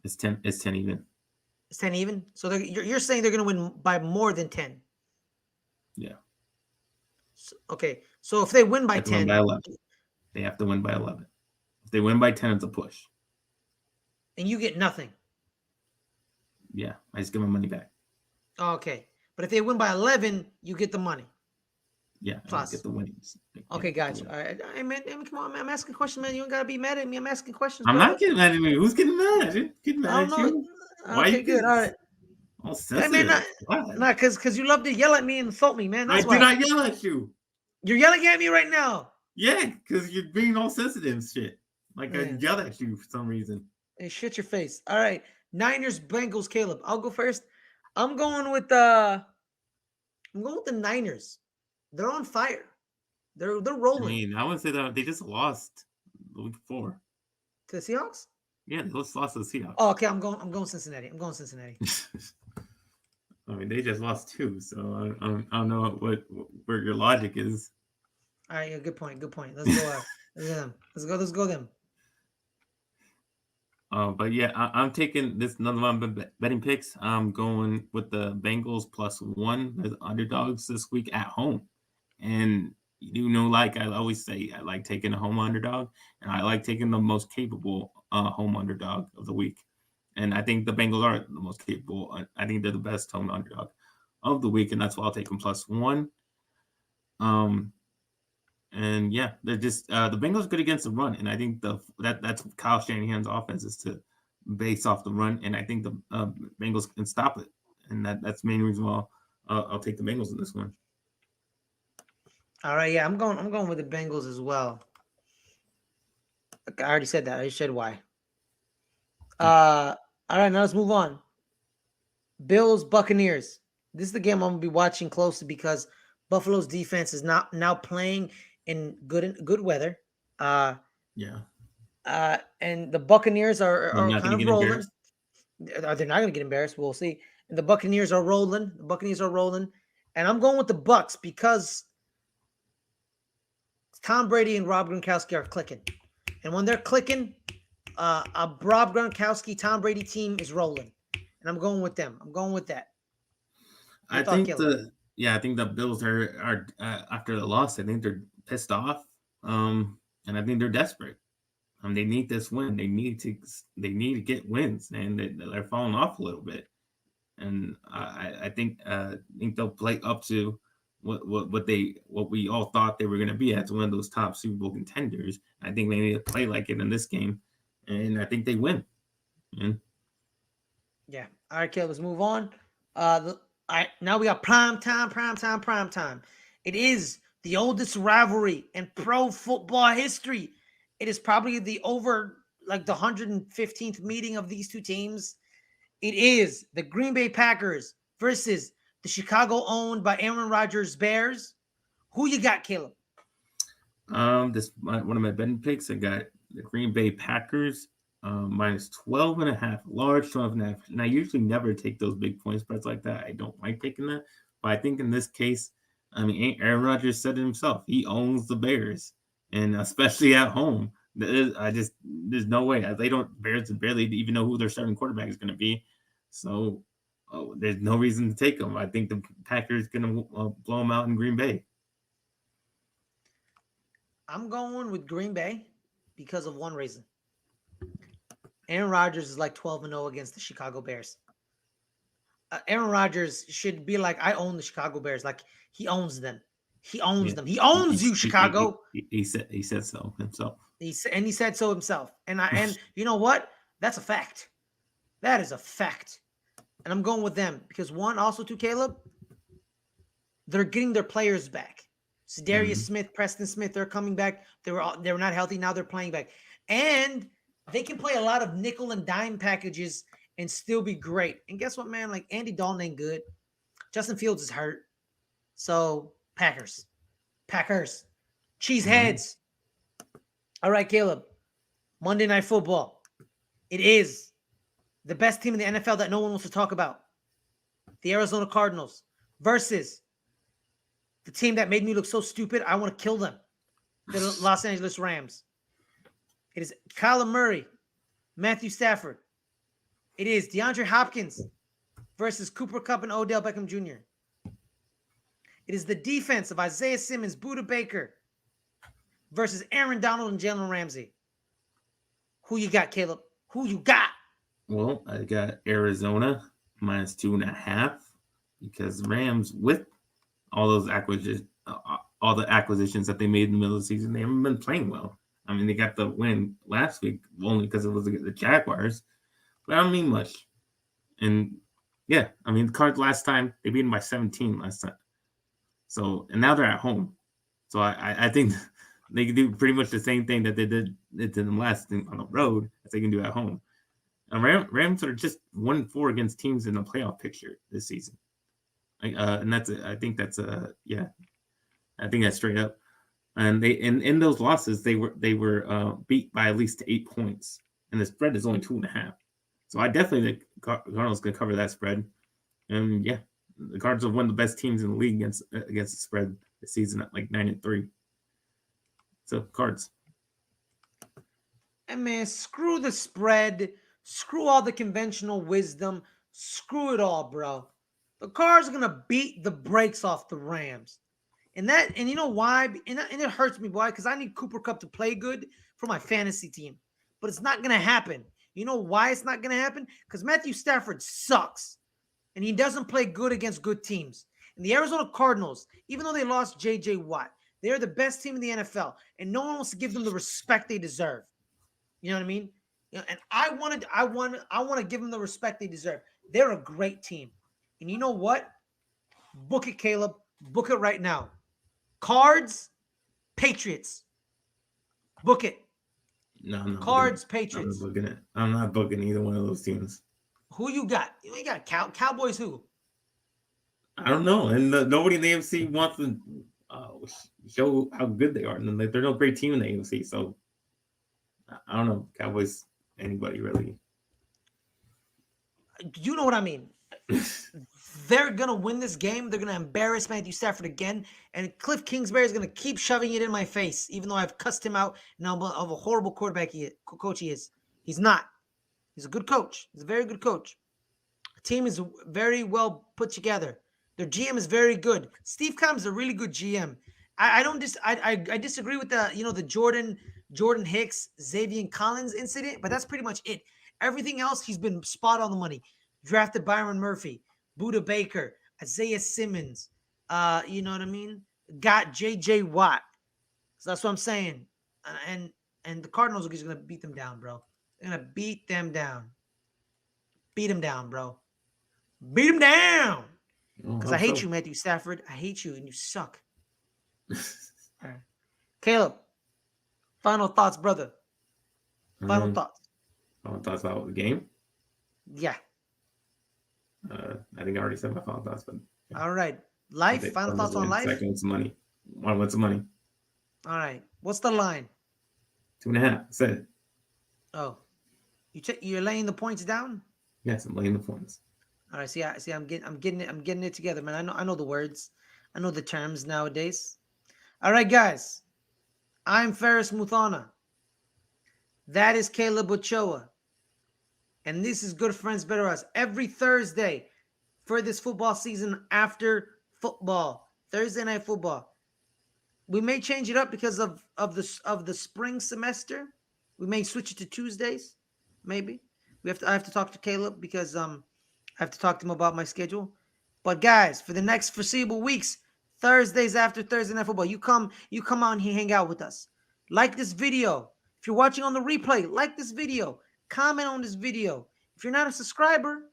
It's 10. It's 10 even. It's 10 even. So you're saying they're going to win by more than 10? Yeah. Okay. So if they win by 10, they have to win by 11. If they win by 10, it's a push. And you get nothing. Yeah, I just give my money back. Okay. But if they win by 11, you get the money. Yeah, plus get the winnings. Okay, gotcha. All right. Hey, man, come on, man. I'm asking questions, man. You don't gotta be mad at me. I'm asking questions. I'm not getting mad at me. Who's getting mad at you? Getting mad at you? Why okay, good. All right. All sensitive. Hey, man, not because you love to yell at me and insult me, man. That's I do not yell at you. You're yelling at me right now. Yeah, because you're being all sensitive and shit. Like I Man, yelled at you for some reason. hey, shit your face. All right, Niners Bengals. Caleb, I'll go first. I'm going with I'm going with the Niners. They're on fire. They're I rolling mean, I would say that they just lost the week before. to the Seahawks. Yeah, they just lost to the Oh, Seahawks. okay. I'm going Cincinnati. I'm going Cincinnati. I mean, they just lost two, so I don't know where your logic is. All right, yeah, good point. Good point. Let's go. Let's go them. Let's go. Let's go them. But yeah, I'm taking this another one of my betting picks. I'm going with the Bengals +1 as underdogs this week at home. And you know, like I always say, I like taking a home underdog, and I like taking the most capable home underdog of the week. And I think the Bengals are the most capable. I think they're the best home underdog of the week, and that's why I'll take them +1. Um, and yeah, they're just the Bengals good against the run, and I think that's Kyle Shanahan's offense is to base off the run, and I think the Bengals can stop it, and that's the main reason why I'll take the Bengals in this one. All right, yeah, I'm going. I'm going with the Bengals as well. I already said that. I said why. All right, now let's move on. Bills Buccaneers. This is the game I'm gonna be watching closely because Buffalo's defense is not now playing in good weather. Uh, Yeah, and the Buccaneers they're are not kind going to of get rolling. embarrassed. They're not going to get embarrassed. We'll see. And the Buccaneers are rolling. The Buccaneers are rolling, and I'm going with the Bucks because Tom Brady and Rob Gronkowski are clicking, and when they're clicking, a Rob Gronkowski Tom Brady team is rolling, and I'm going with them. I'm going with that. Your I thought, think Caleb? the Bills are after the loss. I think they're pissed off, and I think they're desperate. They need this win. They need to get wins, and they're falling off a little bit. And I think they'll play up to what we all thought they were going to be as one of those top Super Bowl contenders. I think they need to play like it in this game, and I think they win. And Yeah. All right, Caleb. Let's move on. All right, now we got prime time, prime time, prime time. It is the oldest rivalry in pro football history. It is probably the over like the 115th meeting of these two teams. It is the Green Bay Packers versus the Chicago owned by Aaron Rodgers Bears. Who you got, Caleb? one of my betting picks. I got the Green Bay Packers minus 12 and a half, large 12 and a half. And I usually never take those big point spreads like that. I don't like taking that. But I think in this case, I mean, Aaron Rodgers said it himself. He owns the Bears, and especially at home. There's no way. They don't, Bears barely even know who their starting quarterback is going to be. So there's no reason to take them. I think the Packers going to blow them out in Green Bay. I'm going with Green Bay because of one reason. Aaron Rodgers is like 12-0 against the Chicago Bears. Aaron Rodgers should be like, I own the Chicago Bears. Like he owns them. He owns Yeah, them. He owns you, Chicago. he said so himself. He said so himself. And you know what? That's a fact. That is a fact. And I'm going with them because one, also to Caleb, they're getting their players back. So Darius Mhm. Smith, Preston Smith, they're coming back. They were not healthy. Now they're playing back. And they can play a lot of nickel and dime packages and still be great. And guess what, man? Like Andy Dalton ain't good. Justin Fields is hurt. So Packers. Packers. Mhm. Cheeseheads. All right, Caleb. Monday Night Football. It is the best team in the NFL that no one wants to talk about. The Arizona Cardinals versus the team that made me look so stupid, I want to kill them. The Los Angeles Rams. It is Kyler Murray, Matthew Stafford. It is DeAndre Hopkins versus Cooper Kupp and Odell Beckham Jr. It is the defense of Isaiah Simmons, Buda Baker versus Aaron Donald and Jalen Ramsey. Who you got, Caleb? Who you got? Well, I got Arizona minus 2.5 because Rams with all those acquisitions, all the acquisitions that they made in the middle of the season, they haven't been playing well. I mean, they got the win last week only because it was the Jaguars, but I don't mean much. And yeah, I mean, the Cards last time they beat them by 17 last time. So and now they're at home. So I think They can do pretty much the same thing that they did to them last thing on the road as they can do at home. And Rams are just 1-4 against teams in the playoff picture this season. And I think that's yeah, I think that's straight up. And they in those losses they were beat by at least 8 points, and the spread is only 2.5. So I definitely think Cardinals can cover that spread. And yeah, the Cardinals are one of the best teams in the league against the spread this season at like 9-3. So Cards. And man, screw the spread, screw all the conventional wisdom, screw it all, bro. The Cards are gonna beat the brakes off the Rams. And you know why? And it hurts me, boy, because I need Cooper Kupp to play good for my fantasy team. But it's not gonna happen. You know why it's not gonna happen? Because Matthew Stafford sucks. And he doesn't play good against good teams. And the Arizona Cardinals, even though they lost J.J. Watt, they're the best team in the NFL, and no one wants to give them the respect they deserve. You know what I mean? You know, and I want to give them the respect they deserve. They're a great team, and you know what? Book it, Caleb. Book it right now. Cards, Patriots. Book it. No, I'm not Cards, booking it. Patriots. I'm not booking it. I'm not booking either one of those teams. Who you got? You got Cowboys. Who? I don't know, and nobody in the AFC wants to show how good they are. And they're no great team in the AFC, so I don't know. Cowboys, anybody really? You know what I mean? They're gonna win this game. They're gonna embarrass Matthew Stafford again, and Cliff Kingsbury is gonna keep shoving it in my face, even though I've cussed him out now of a horrible coach he is. He's not. He's a good coach. He's a very good coach. The team is very well put together. Their GM is very good. Steve Keim is a really good GM. I disagree with the Jordan Hicks, Xavier Collins incident, but that's pretty much it. Everything else, he's been spot on the money. Drafted Byron Murphy, Buda Baker, Isaiah Simmons. You know what I mean? Got J.J. Watt. So that's what I'm saying. And the Cardinals are just gonna beat them down, bro. They're gonna beat them down. Beat them down, bro. Beat them down. Because I hate you, Matthew Stafford. I hate you, and you suck. All right. Caleb, final thoughts, brother. Final thoughts. Final thoughts about the game? Yeah. I think I already said my final thoughts, but yeah. All right. Life. Final thoughts on life. Second, what's the money? What's the money? All right. What's the line? 2.5. Said it. Oh, you're laying the points down? Yes, I'm laying the points. All right. See, I'm getting it together, man. I know the words. I know the terms nowadays. All right, guys. I'm Ferris Muthana. That is Caleb Ochoa. And this is Good Friends Better Us. Every Thursday for this football season after football. Thursday night football. We may change it up because of the spring semester. We may switch it to Tuesdays. Maybe. I have to talk to Caleb because I have to talk to him about my schedule. But guys, for the next foreseeable weeks, Thursdays after Thursday night football, you come on here, hang out with us. Like this video. If you're watching on the replay, like this video. Comment on this video. If you're not a subscriber,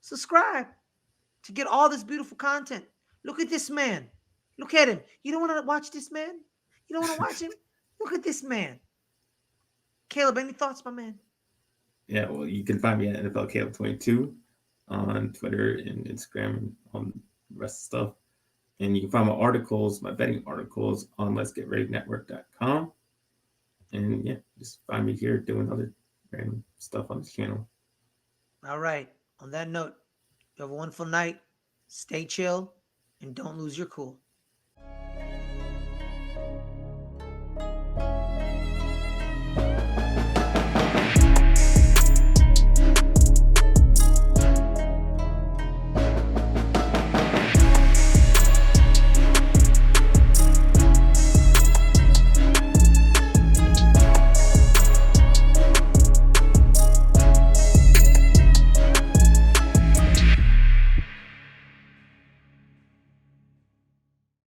subscribe to get all this beautiful content. Look at this man. Look at him. You don't want to watch this man? You don't want to watch him? Look at this man. Caleb, any thoughts, my man? Yeah, well, you can find me at NFL Caleb 22 on Twitter and Instagram and on the rest of the stuff. And you can find my articles, my betting articles on letsgetreadynetwork.com. And yeah, just find me here doing other random stuff on this channel. All right. On that note, you have a wonderful night. Stay chill and don't lose your cool.